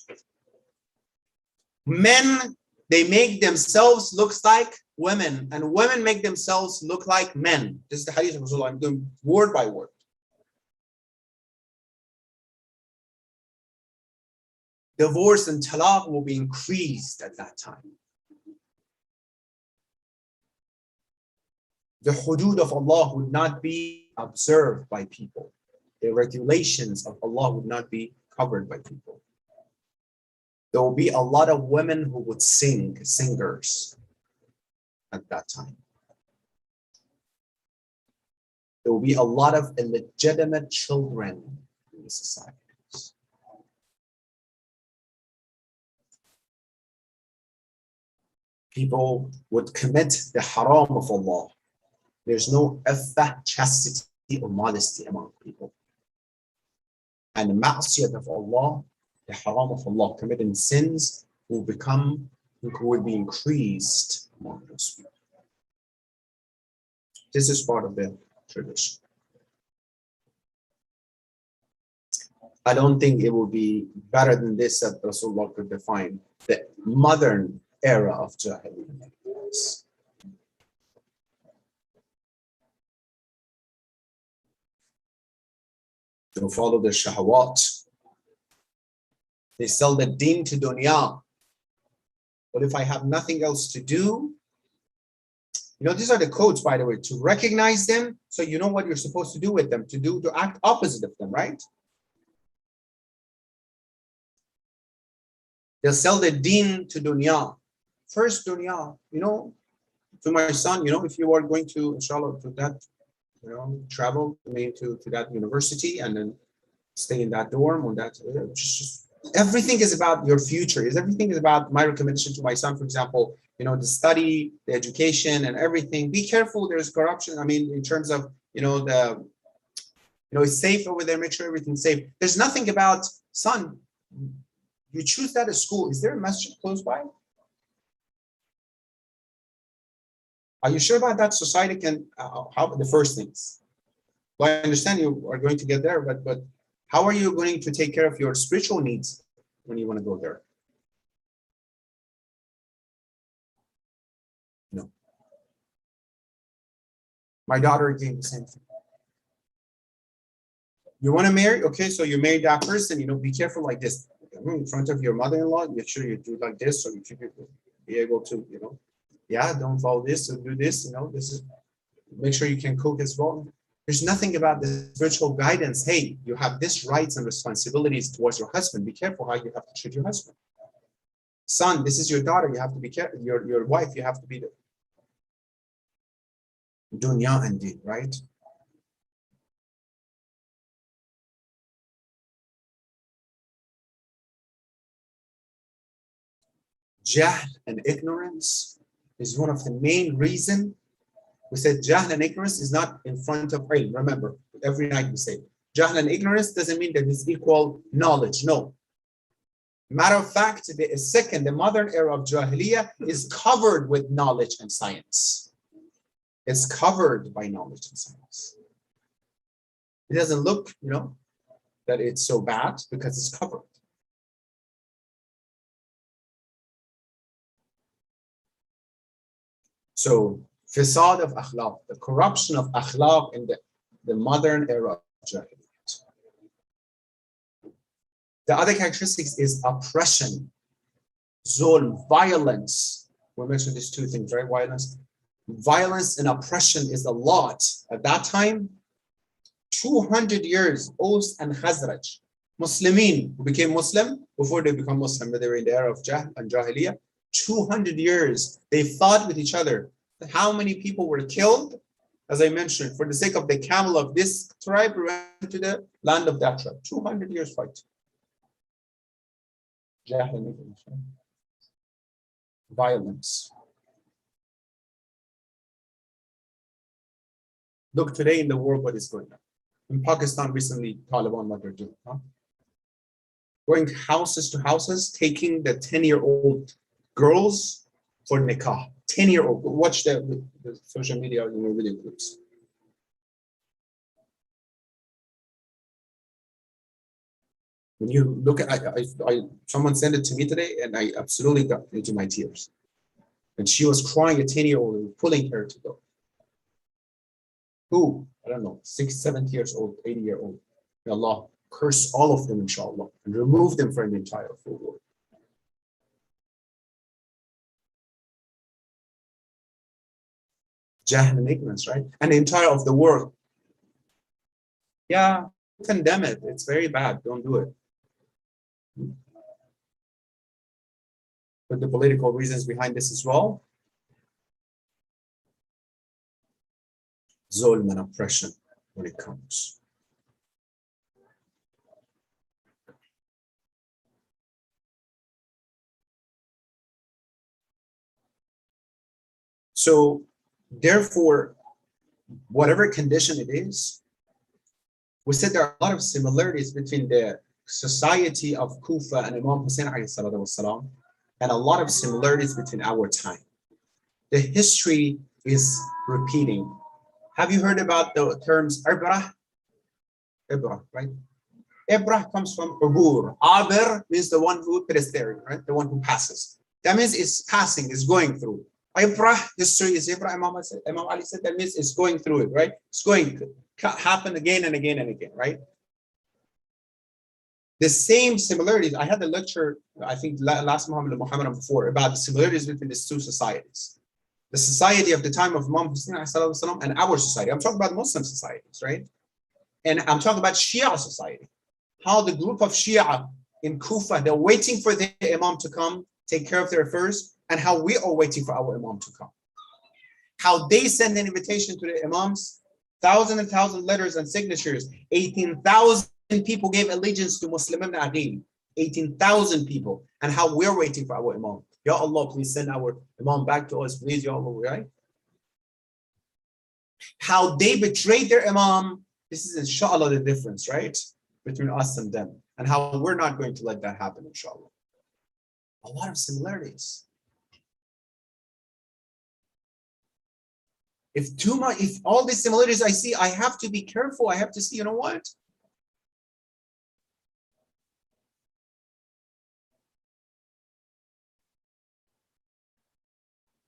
Men, they make themselves look like women, and women make themselves look like men. This is the hadith of Rasulullah. I'm doing word by word. Divorce and talaq will be increased at that time. The hudud of Allah would not be observed by people. The regulations of Allah would not be covered by people. There will be a lot of women who would sing, singers at that time. There will be a lot of illegitimate children in the societies. People would commit the haram of Allah. There's no iffah, chastity, or modesty among people. And the ma'asiyat of Allah, the haram of Allah, committing sins will be increased among those people. This is part of the tradition. I don't think it will be better than this that Rasulullah could define the modern era of Jahiliyyah. To follow the shahawat. They sell the deen to dunya. But if I have nothing else to do, these are the codes, by the way, to recognize them so you know what you're supposed to do with them, to act opposite of them, right? They'll sell the deen to dunya. First dunya, to my son, if you are going to, inshallah, to that, travel to that university and then stay in that dorm or that, just everything is about your future. Everything is about my recommendation to my son, for example, the study, the education and everything. Be careful, there's corruption. I mean, in terms of, it's safe over there, make sure everything's safe. There's nothing about, son, you choose that as school. Is there a masjid close by? Are you sure about that? Society can, how the first things? Well, I understand you are going to get there, but how are you going to take care of your spiritual needs when you want to go there? No. My daughter gave the same thing. You want to marry? Okay, so you marry that person, be careful like this. in front of your mother-in-law, make sure you do like this, so you should be able to, yeah, don't follow this or do this, this is, make sure you can cook as well. There's nothing about the spiritual guidance. Hey, you have this rights and responsibilities towards your husband. Be careful how you have to treat your husband. Son, this is your daughter. You have to be careful. Your wife, you have to be the dunya and deen, right? Jahl and ignorance is one of the main reasons. We said jahl and ignorance is not in front of ilm. Remember, every night we say jahl and ignorance doesn't mean that it's equal knowledge. No. Matter of fact, the modern era of Jahiliyyah is covered with knowledge and science. It's covered by knowledge and science. It doesn't look, that it's so bad because it's covered. So, fasad of akhlaq, the corruption of akhlaq in the modern era of Jahiliyyah. The other characteristics is oppression, zulm, violence. We mentioned these two things, right? Violence and oppression is a lot. At that time, 200 years, Aus and Khazraj, Muslimin who became Muslim before they become Muslim, they were in the era of Jahl and Jahiliyyah. 200 years, they fought with each other. How many people were killed? As I mentioned, for the sake of the camel of this tribe, we went to the land of that tribe. 200 years fight. Violence. Look today in the world what is going on. In Pakistan recently, Taliban, what they're doing. Going houses to houses, taking the 10-year-old girls for nikah. 10-year-old. Watch the social media video clips. When you look at, someone sent it to me today, and I absolutely got into my tears. And she was crying, a 10-year-old, and pulling her to go. Who? I don't know, 6, 7 years old, 80-year-old. May Allah curse all of them, inshallah, and remove them from the entire full world. Jahl and ignorance, right? And the entire of the world. Yeah, condemn it. It's very bad. Don't do it. But the political reasons behind this as well. Zulm and oppression when it comes. So, therefore, whatever condition it is, we said there are a lot of similarities between the society of Kufa and Imam Hussein والسلام, and a lot of similarities between our time. The history is repeating. Have you heard about the terms ibrah? Ibrah, right? Ibrah comes from ubur. Abir means the one who pedestrian, right? The one who passes. That means it's passing, it's going through. Ibrah, history is Ibrah. Imam Ali said that means it's going through it, right? It's going to happen again and again and again, right? The same similarities. I had a lecture, I think last Muharram before, about the similarities between these two societies. The society of the time of Imam Hussein and our society. I'm talking about Muslim societies, right? And I'm talking about Shia society. How the group of Shia in Kufa, they're waiting for the Imam to come, take care of their affairs, and how we are waiting for our Imam to come. How they send an invitation to the Imams, 1,000 and 1,000 letters and signatures, 18,000 people gave allegiance to Muslim ibn Aqil, 18,000 people, and how we're waiting for our Imam. Ya Allah, please send our Imam back to us, please, Ya Allah, right? How they betrayed their Imam, this is inshallah the difference, right? Between us and them, and how we're not going to let that happen, inshallah. A lot of similarities. If all these similarities I see, I have to be careful. I have to see, you know what?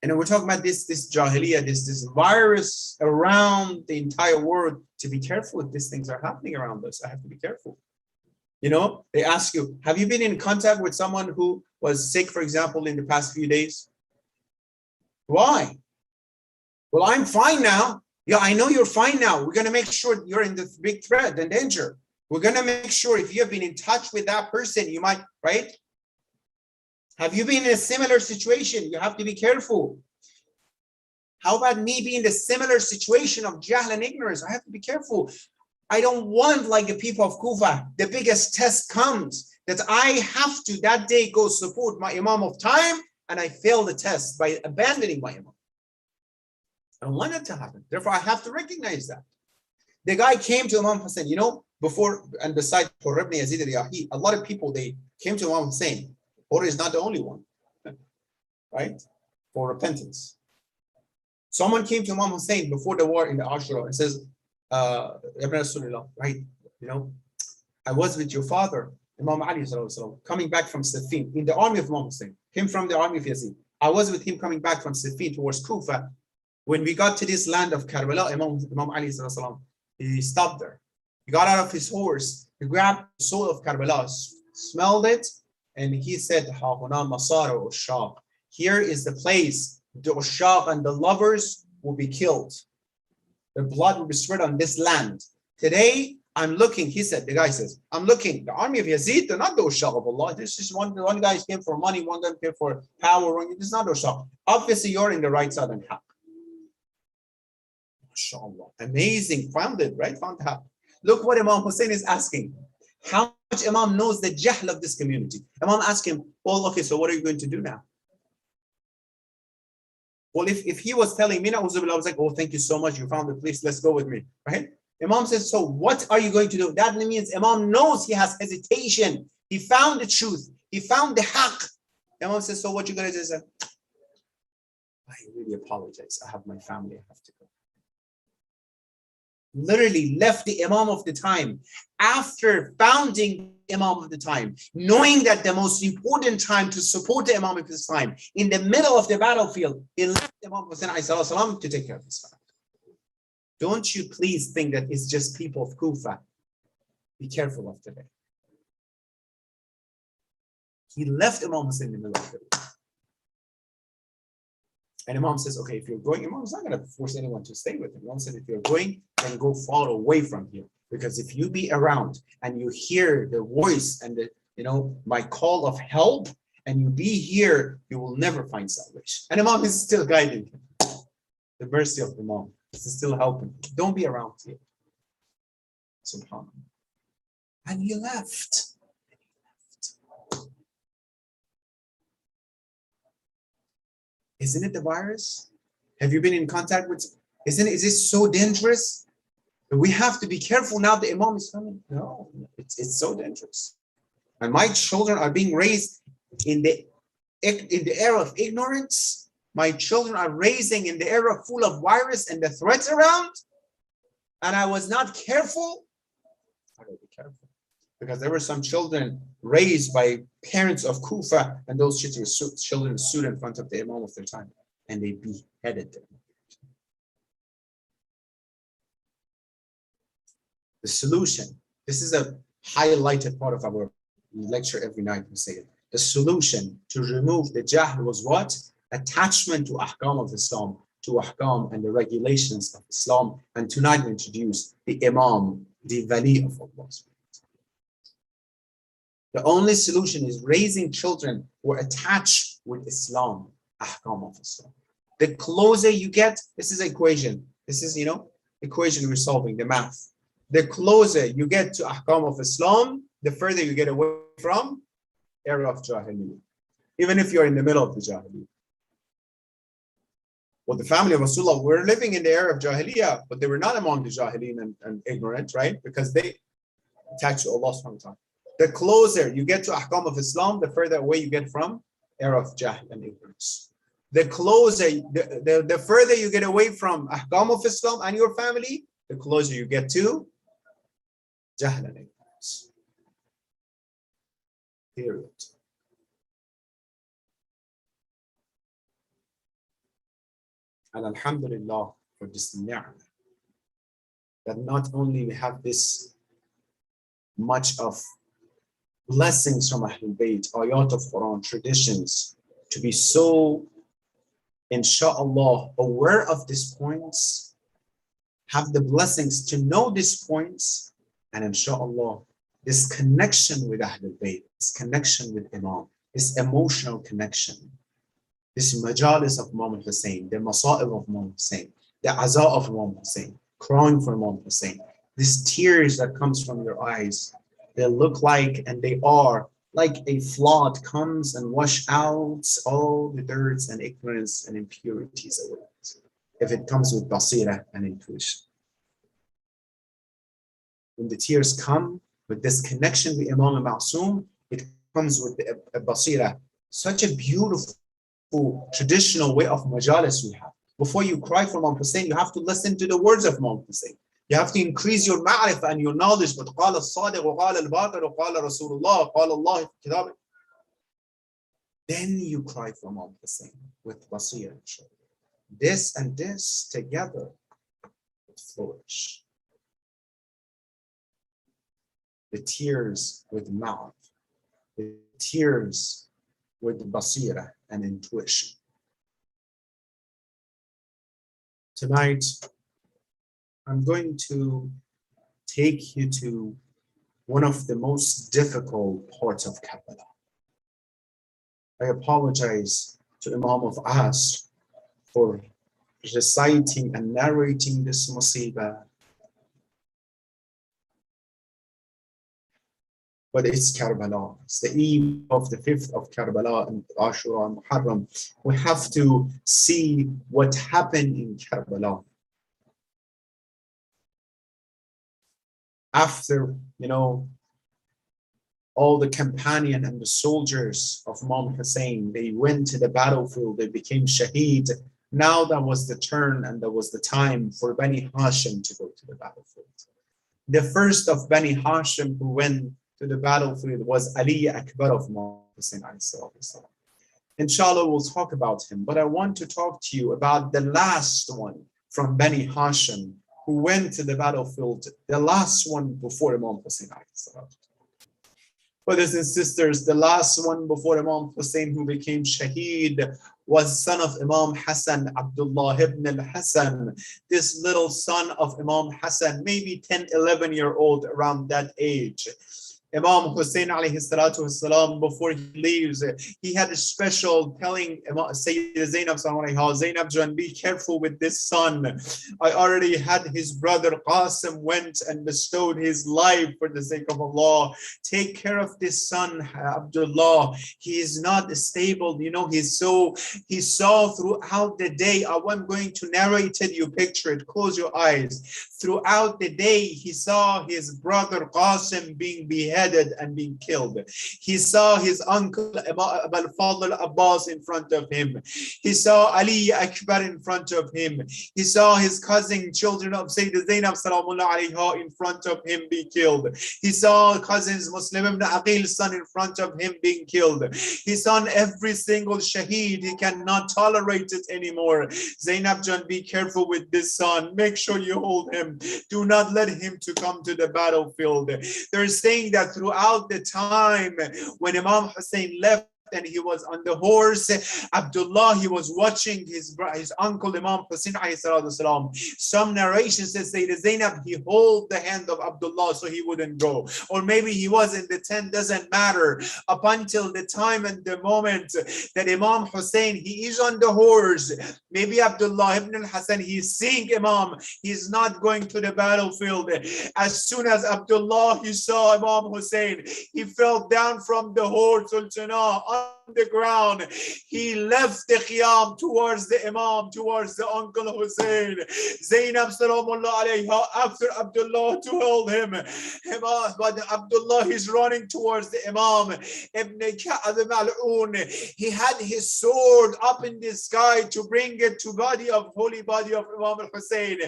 And we're talking about this Jahiliyyah, this virus around the entire world. To be careful if these things are happening around us. I have to be careful. You know, they ask you, have you been in contact with someone who was sick, for example, in the past few days? Why? Well, I'm fine now. Yeah, I know you're fine now. We're going to make sure you're in the big threat and danger. We're going to make sure if you have been in touch with that person, you might, right? Have you been in a similar situation? You have to be careful. How about me being in the similar situation of jahl and ignorance? I have to be careful. I don't want, like the people of Kufa, the biggest test comes that I have to that day go support my Imam of time and I fail the test by abandoning my Imam. I don't want that to happen. Therefore, I have to recognize that. The guy came to Imam Hussein, you know, before and beside Hurr ibn Yazid al-Yahi, a lot of people, they came to Imam Hussein. Hurr is not the only one, right? For repentance. Someone came to Imam Hussein before the war in the Ashura and says, Ibn Rasulullah, right? You know, I was with your father, Imam Ali, coming back from Siffin in the army of Imam Hussein, came from the army of Yazid. I was with him coming back from Siffin towards Kufa. When we got to this land of Karbala, Imam Ali, he stopped there. He got out of his horse, he grabbed the soul of Karbala, smelled it, and he said, here is the place the ushaq and the lovers will be killed. Their blood will be spread on this land. Today, I'm looking, he said, the guy says, I'm looking, the army of Yazid, they're not the ushaq of Allah. This is one guy came for money, one guy came for power. This is not ushaq. Obviously, you're in the right side and haq. MashaAllah. Amazing. Found it, right? Found haq. Look what Imam Hussein is asking. How much Imam knows the jahl of this community? Imam asked him, well, okay, so what are you going to do now? Well, if he was telling me, I was like, oh, thank you so much. You found the place. Let's go with me. Right? Imam says, so what are you going to do? That means Imam knows he has hesitation. He found the truth. He found the haqq. Imam says, so what you going to do? He said, I really apologize. I have my family. I have to go. Literally left the Imam of the time after founding Imam of the time, knowing that the most important time to support the Imam of his time, in the middle of the battlefield, he left Imam Hussein to take care of his family. Don't you please think that it's just people of Kufa. Be careful of today. He left Imam Hussein in the middle of it. And Imam says, okay, if you're going, Imam's not going to force anyone to stay with him. Imam said, if you're going, then go far away from here. Because if you be around and you hear the voice and the, my call of help, and you be here, you will never find salvation. And Imam is still guiding him. The mercy of Imam is still helping. Don't be around here. SubhanAllah. And he left. Isn't it the virus? Have you been in contact with? Is it so dangerous? We have to be careful now. The Imam is coming. No, it's so dangerous. And my children are being raised in the era of ignorance. My children are raising in the era full of virus and the threats around. And I was not careful. I gotta be careful. Because there were some children raised by parents of Kufa, and those children stood in front of the Imam of their time, and they beheaded them. The solution, this is a highlighted part of our lecture every night, we say it. The solution to remove the jahl was what? Attachment to ahkam of Islam, to ahkam and the regulations of Islam, and tonight we introduce the Imam, the Wali of Allah. The only solution is raising children who are attached with Islam, ahkam of Islam. The closer you get, this is equation. This is, equation we're solving, the math. The closer you get to ahkam of Islam, the further you get away from era of Jahiliyyah. Even if you're in the middle of the Jahiliyyah. Well, the family of Rasulullah were living in the era of Jahiliyyah, but they were not among the Jahiliyyah and ignorant, right? Because they attached to Allah subhanahu wa ta'ala. The closer you get to ahkam of Islam, the further away you get from era of jahl and ignorance. The closer, the further you get away from ahkam of Islam and your family, the closer you get to jahl and ignorance. Period. And alhamdulillah for this ni'mah, that not only we have this much of blessings from Ahlul Bayt, ayat of Quran, traditions, to be so, inshallah, aware of these points, have the blessings to know these points, and inshallah, this connection with Ahlul Bayt, this connection with Imam, this emotional connection, this majalis of Imam Hussein, the masa'ib of Imam Hussein, the aza of Imam Hussein, crying for Imam Hussein, these tears that comes from your eyes, they look like, and they are like a flood comes and wash out all the dirts and ignorance and impurities away. If it comes with basira and intuition. When the tears come with this connection with Imam al-Ma'soom, it comes with the basira. Such a beautiful traditional way of majalis we have. Before you cry for Imam Hussein, you have to listen to the words of Imam Hussein. You have to increase your ma'rifah and your knowledge. But قال الصادق وقال الباقر وقال رسول الله قال الله في كتابه. Then you cry for Imam Hussein with basira. This and this together flourish. The tears with mouth, the tears with basira and intuition. Tonight, I'm going to take you to one of the most difficult parts of Karbala. I apologize to Imam of Asr for reciting and narrating this musibah. But it's Karbala. It's the eve of the 5th of Karbala and Ashura and Moharram. We have to see what happened in Karbala. After, all the companion and the soldiers of Imam Hussein, they went to the battlefield, they became shaheed. Now that was the turn and that was the time for Bani Hashim to go to the battlefield. The first of Bani Hashim who went to the battlefield was Ali Akbar of Imam Hussein. Inshallah, we'll talk about him, but I want to talk to you about the last one from Bani Hashim who went to the battlefield, the last one before Imam Hussein. Brothers and sisters, the last one before Imam Hussein who became shaheed was son of Imam Hassan, Abdullah ibn al-Hassan, this little son of Imam Hassan, maybe 10, 11-year-old around that age. Imam Hussein alayhi salatu wasalam, before he leaves, he had a special telling Sayyida Zainab Jan, be careful with this son. I already had his brother Qasim went and bestowed his life for the sake of Allah. Take care of this son, Abdullah. He is not stable. He saw throughout the day. I'm going to narrate it. You picture it. Close your eyes. Throughout the day, he saw his brother Qasim being beheaded and being killed. He saw his uncle Abul Fadl Abbas in front of him. He saw Ali Akbar in front of him. He saw his cousin, children of Sayyida Zainab Salamullah alayha, in front of him be killed. He saw cousins Muslim ibn Aqil's son in front of him being killed. He saw every single shaheed. He cannot tolerate it anymore. Zainab Jan, be careful with this son. Make sure you hold him. Do not let him to come to the battlefield. They're saying that throughout the time when Imam Hussein left and he was on the horse, Abdullah, he was watching his uncle Imam Hussein alayhi salatu wasalam. Some narrations say that Zainab, he hold the hand of Abdullah so he wouldn't go, or maybe he was in the tent, doesn't matter, up until the time and the moment that Imam Hussein, he is on the horse. Maybe Abdullah ibn al-Hasan, he's seeing Imam, he's not going to the battlefield. As soon as Abdullah, he saw Imam Hussein, he fell down from the horse on the ground. He left the qiyam towards the Imam, towards the uncle Hussein. Zainab Salamullah alayha, after Abdullah to hold him. But Abdullah is running towards the Imam. Ibn Ka'ab Mal'un, he had his sword up in the sky to bring it to holy body of Imam al-Hussein.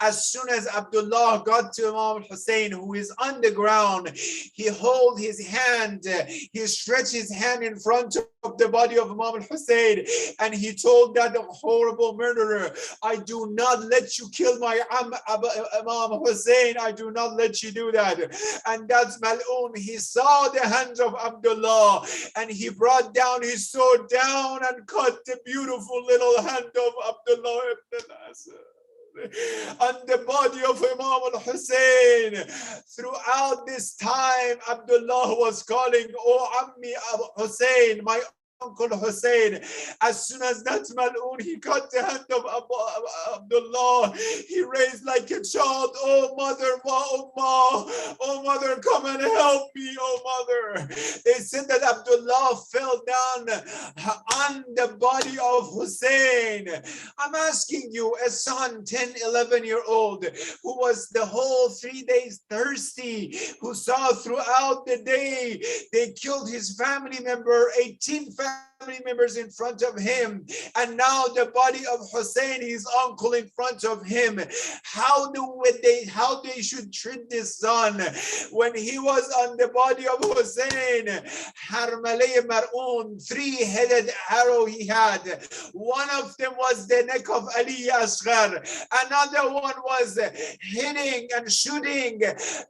As soon as Abdullah got to Imam al-Hussein, who is on the ground, he hold his hand, he stretched his hand in front front of the body of Imam al-Hussein, and he told that horrible murderer, I do not let you kill my Imam Hussein. I do not let you do that. And that's Mal'un. He saw the hands of Abdullah, and he brought down his sword down and cut the beautiful little hand of Abdullah ibn al-Hasan on the body of Imam al-Hussein. Throughout this time, Abdullah was calling, "Oh Ammi Abu Hussein, my Uncle Hussein." As soon as that Mal'un, he cut the hand of Abdullah, he raised like a child, "Oh mother, wa ummah, oh mother, come and help me, oh mother." They said that Abdullah fell down on the body of Hussein. I'm asking you, a son, 10, 11-year-old, who was the whole 3 days thirsty, who saw throughout the day they killed his family member, 18 family members in front of him, and now the body of Hussein, his uncle, in front of him. How they should treat this son? When he was on the body of Hussein, Harmalay Mar'un, 3-headed arrow he had. One of them was the neck of Ali Asghar. Another one was hitting and shooting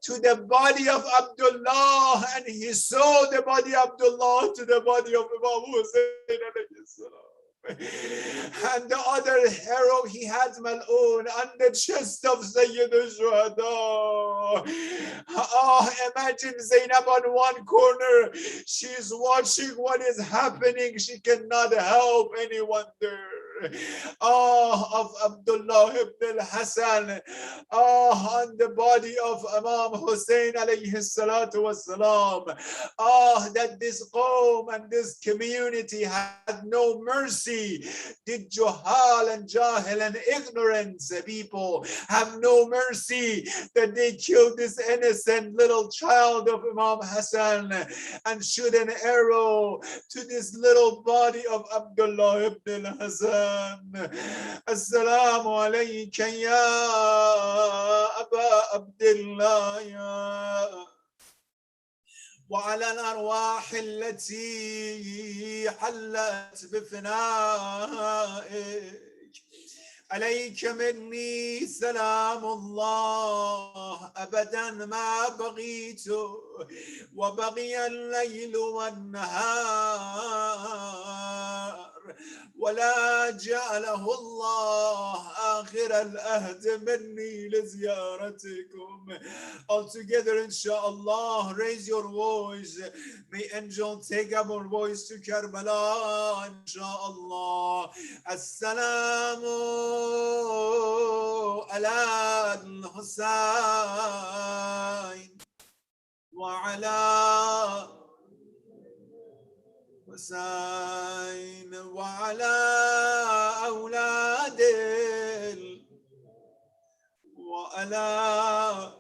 to the body of Abdullah, and he saw the body of Abdullah to the body of Imam Hussein. And the other arrow he had Mal'un on the chest of Sayyid al-Shuhada. Oh, imagine Zainab on one corner. She's watching what is happening. She cannot help anyone there. Of Abdullah ibn al-Hasan, on the body of Imam Hussein alayhi salatu wassalam. That this qawm and this community had no mercy. Did Juhal and Jahil and ignorance people have no mercy that they killed this innocent little child of Imam Hassan and shoot an arrow to this little body of Abdullah ibn al-Hasan? Assalamu alayka ya Aba Abdullah ya وعلى الأرواح التي حلت بفنائك عليك مني سلام الله أبدا ما بغيت وبغي الليل والنهار ولا جعله الله آخر الأهد مني لزيارتكم. All together, inshallah, raise your voice. May angel take up our voice to Karbala, inshallah. Assalamu ala al-Husayn wa ala حسين وعلى أولاد وعلى.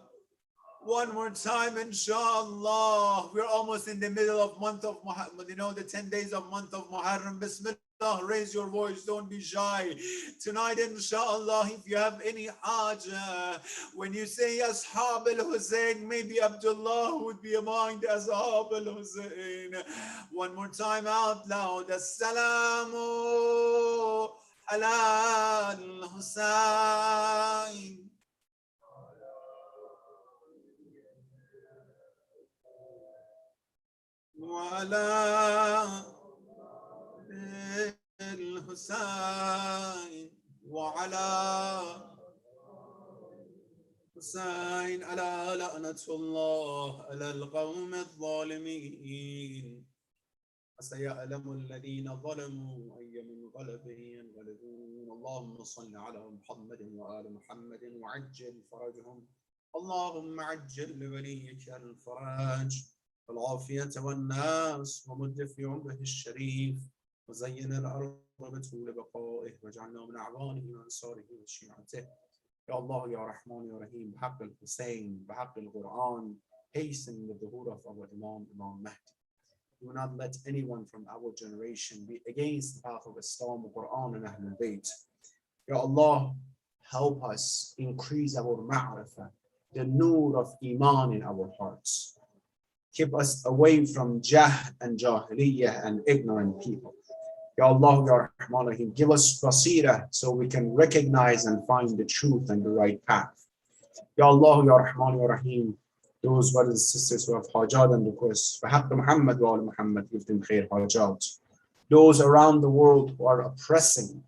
One more time, inshallah. We're almost in the middle of month of Muharram. You know, the 10 days of month of Muharram. Bismillah. Raise your voice, don't be shy. Tonight, inshallah, if you have any haja, when you say Ashab al-Hussein, maybe Abdullah would be among the Ashab al-Hussein. One more time out loud. Assalamu ala al-Hussein. وعلى الحسين وعلى حسين على لعنة الله على القوم الظالمين. فسيعلم الذين ظلموا أي منقلب ينقلبون. اللهم صل على محمد وآل محمد وعجل فرجهم. اللهم عجل لوليك الفرج والعافية والناس ومد في عمره الشريف وزين الأرض بطول بقائه واجعلنا من أعوانه وأنصاره وشيعته. يا الله يا رحمن يا رحيم بحق الحسين بحق القرآن hasten the dhuhr of our Imam Mahdi. Do not let anyone from our generation be against the path of Islam, Quran and Ahlul Bayt. Ya Allah, help us increase our ma'rifah, the nur of Iman in our hearts. Keep us away from jahl and jahiliyyah and ignorant people. Ya Allah, Ya Rahman Rahim, give us basira so we can recognize and find the truth and the right path. Ya Allah, Ya Rahman, Ya Rahim, those brothers and sisters who have hajat and requests, for Haqq Muhammad wa Muhammad, give them khair hajat. Those around the world who are oppressing,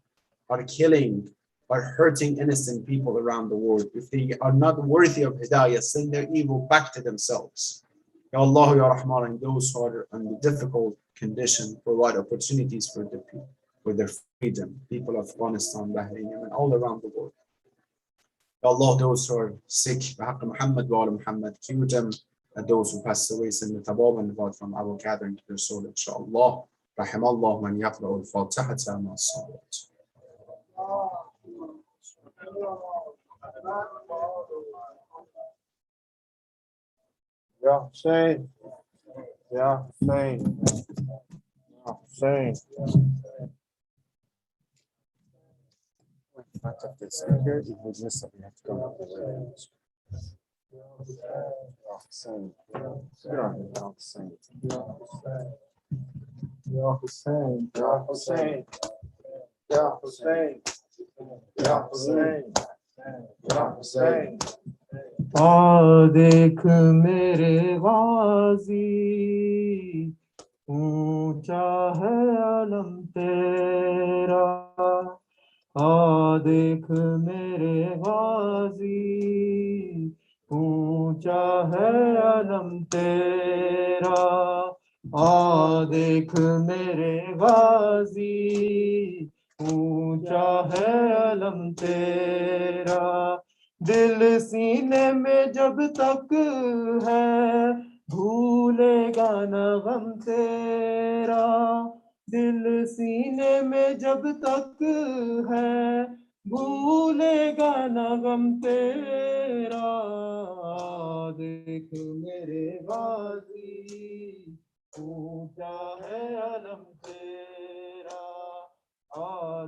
are killing, are hurting innocent people around the world, if they are not worthy of hidayah, send their evil back to themselves. Ya Allah, Ya Rahman, and those who are in the difficult condition, provide opportunities for the people, for their freedom, people of Afghanistan, Bahrain, and all around the world. Ya Allah, those who are sick, Haqq Muhammad wa Muhammad, cure them, and those who passed away, send the tabab and the from our gathering to their soul, inshaAllah. رحم الله من يقرأ الفاتحة مع الصلوات. Ya Hussein, Ya Hussein, Ya Hussein. Not up the speaker, it was just something you have to come up with. Ya Hussein, Ya Hussein, Ya Hussein, Ya Hussein, Ya Hussein, Ya Hussein, Ya Hussein. देख मेरे गाजी ऊंचा है अलम तेरा देख मेरे गाजी ऊंचा है अलम तेरा देख मेरे गाजी ऊंचा है अलम तेरा दिल सीने में जब तक है भूलेगा न गम तेरा दिल सीने में जब तक है भूलेगा न गम तेरा देख मेरे गाजी ऊंचा है अलम तेरा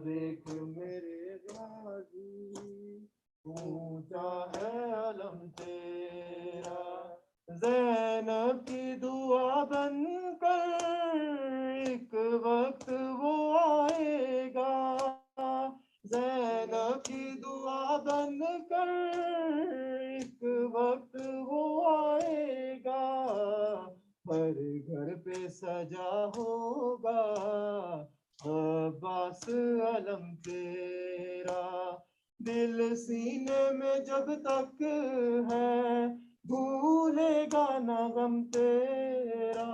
देख मेरे गाजी ऊंचा है अलम तेरा ज़ैनब की दुआ बनकर एक वक्त वो आएगा ज़ैनब की दुआ बनकर एक वक्त वो आएगा हर घर पे सजा होगा अब्बास अलम तेरा दिल सीने में जब तक है भूलेगा न गम तेरा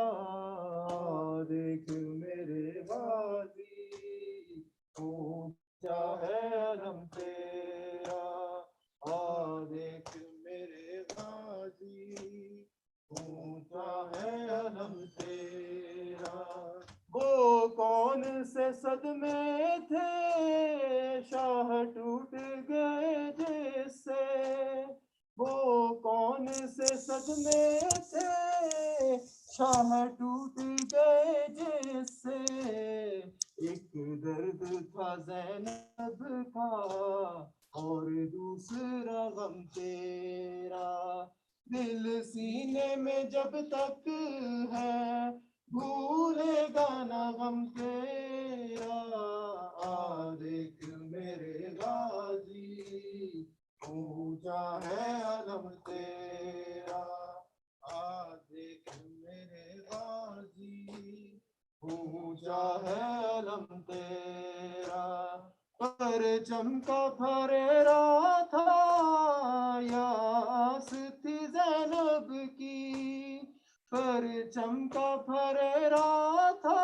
देख मेरे गाजी ऊंचा है अलम तेरा देख मेरे गाजी ऊंचा है अलम तेरा वो कौन से सदमे थे शाह टूट गए जैसे वो कौन से सदमे थे शाह टूट गए जैसे एक दर्द था ज़ैनब का और दूसरा गम तेरा दिल सीने में जब तक है भूलेगा न गम तेरा देख मेरे गाजी ऊंचा है अलम तेरा देख मेरे गाजी ऊंचा है अलम तेरा परचम का फरेरा था यास थी ज़ैनब की परचम का फरेरा था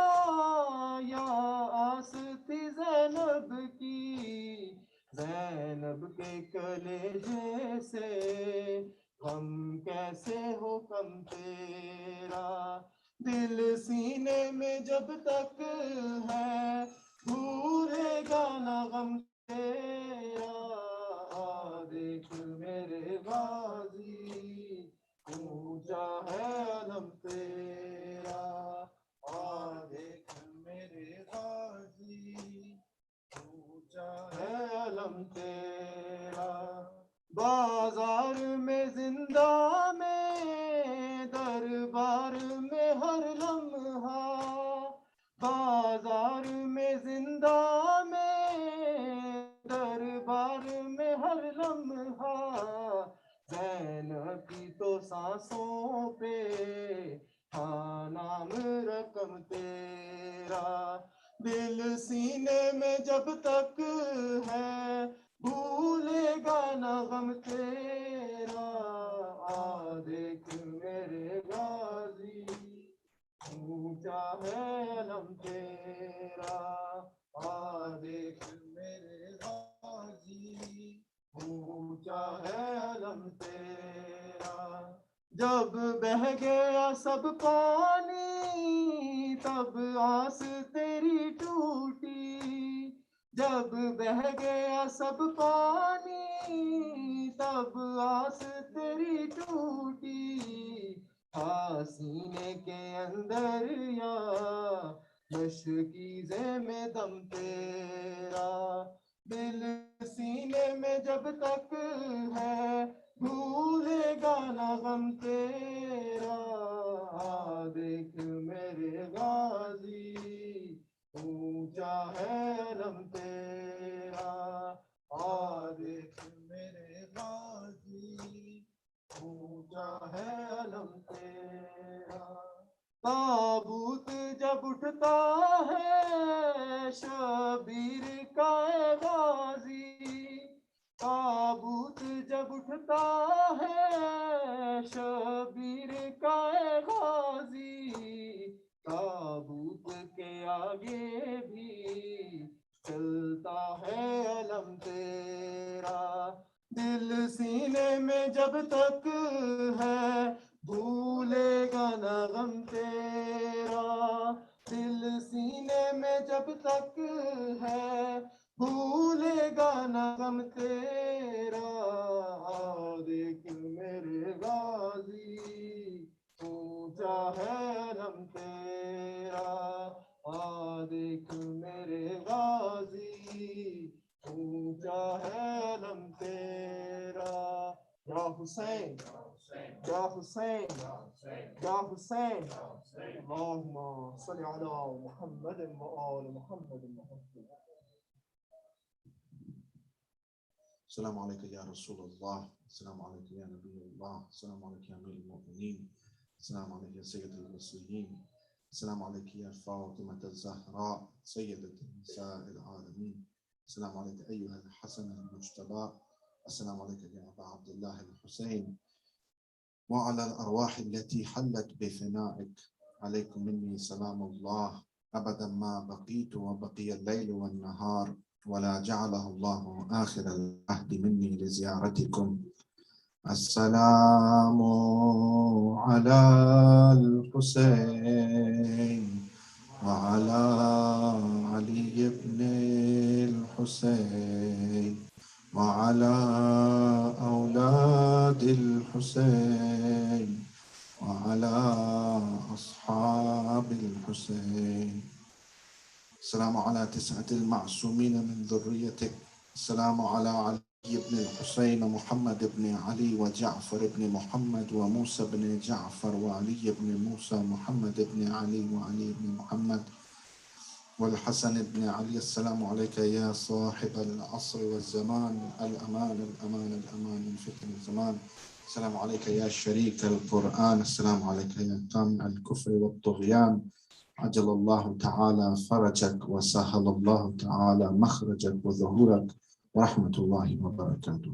यास थी ज़ैनब की ज़ैनब के कलेजे से गम कैसे हो कम तेरा दिल सीने में जब तक है भूलेगा न गम तेरा देख मेरे गाजी ऊंचा है अलम तेरा देख मेरे गाजी ऊंचा है अलम तेरा बाजार में जिंदा में दरबार सांसों पे, हाँ नाम रकम तेरा। दिल सीने में जब तक है, भूलेगा ना गम तेरा। आ देख मेरे गाजी, ऊंचा है अलम तेरा। आ देख मेरे गाजी, ऊंचा है अलम तेरा। जब बह गया सब पानी, तब आस तेरी टूटी। जब बह गया सब पानी, तब आस तेरी टूटी। सीने के अंदर या मशकीज़े में दम तेरा। दिल सीने में जब तक है, भूलेगा ना गम तेरा। देख मेरे गाजी, ऊंचा है अलम तेरा। देख मेरे गाजी, ऊंचा है अलम तेरा। ताबूत जब उठता है, शबीर का गाजी। ताबूत जब उठता है, शबीर का गाजी। ताबूत के आगे भी चलता है अलम तेरा। दिल सीने में जब तक है, भूलेगा ना गम तेरा। दिल सीने में जब तक है, भूलेगा ना गम तेरा। देख मेरे गाजी, ऊंचा है अलम तेरा। देख मेरे गाजी, ऊंचा है अलम तेरा। या हुसैन, या हुसैन, या हुसैन। अल्लाहुम्मा सल्ली अला मुहम्मद व आल मुहम्मद। السلام عليك يا رسول الله، السلام عليك يا نبي الله، السلام عليك يا أمير المؤمنين، السلام عليك يا سيد المرسلين، السلام عليك يا فاطمة الزهراء سيدة نساء العالمين، السلام عليك أيها الحسن المجتبى، السلام عليك يا أبا عبد الله الحسين، وعلى الأرواح التي حلت بفنائك، عليكم مني سلام الله أبدا ما بقيت وبقي الليل والنهار، ولا جعله الله آخر العهد مني لزيارتكم. السلام على الحسين وعلى علي بن الحسين وعلى أولاد الحسين وعلى أصحاب الحسين. السلام على 9 المعصومين من ذريتك. السلام على علي بن الحسين ومحمد بن علي وجعفر بن محمد وموسى بن جعفر وعلي بن موسى ومحمد بن علي وعلي بن محمد والحسن بن علي. السلام عليك يا صاحب العصر والزمان، الأمان الأمان الأمان من فتن الزمان. السلام عليك يا شريك القرآن. السلام عليك يا قامع الكفر والطغيان. عجل الله تعالى فرجك وسهل الله تعالى مخرجك وظهورك ورحمة الله وبركاته.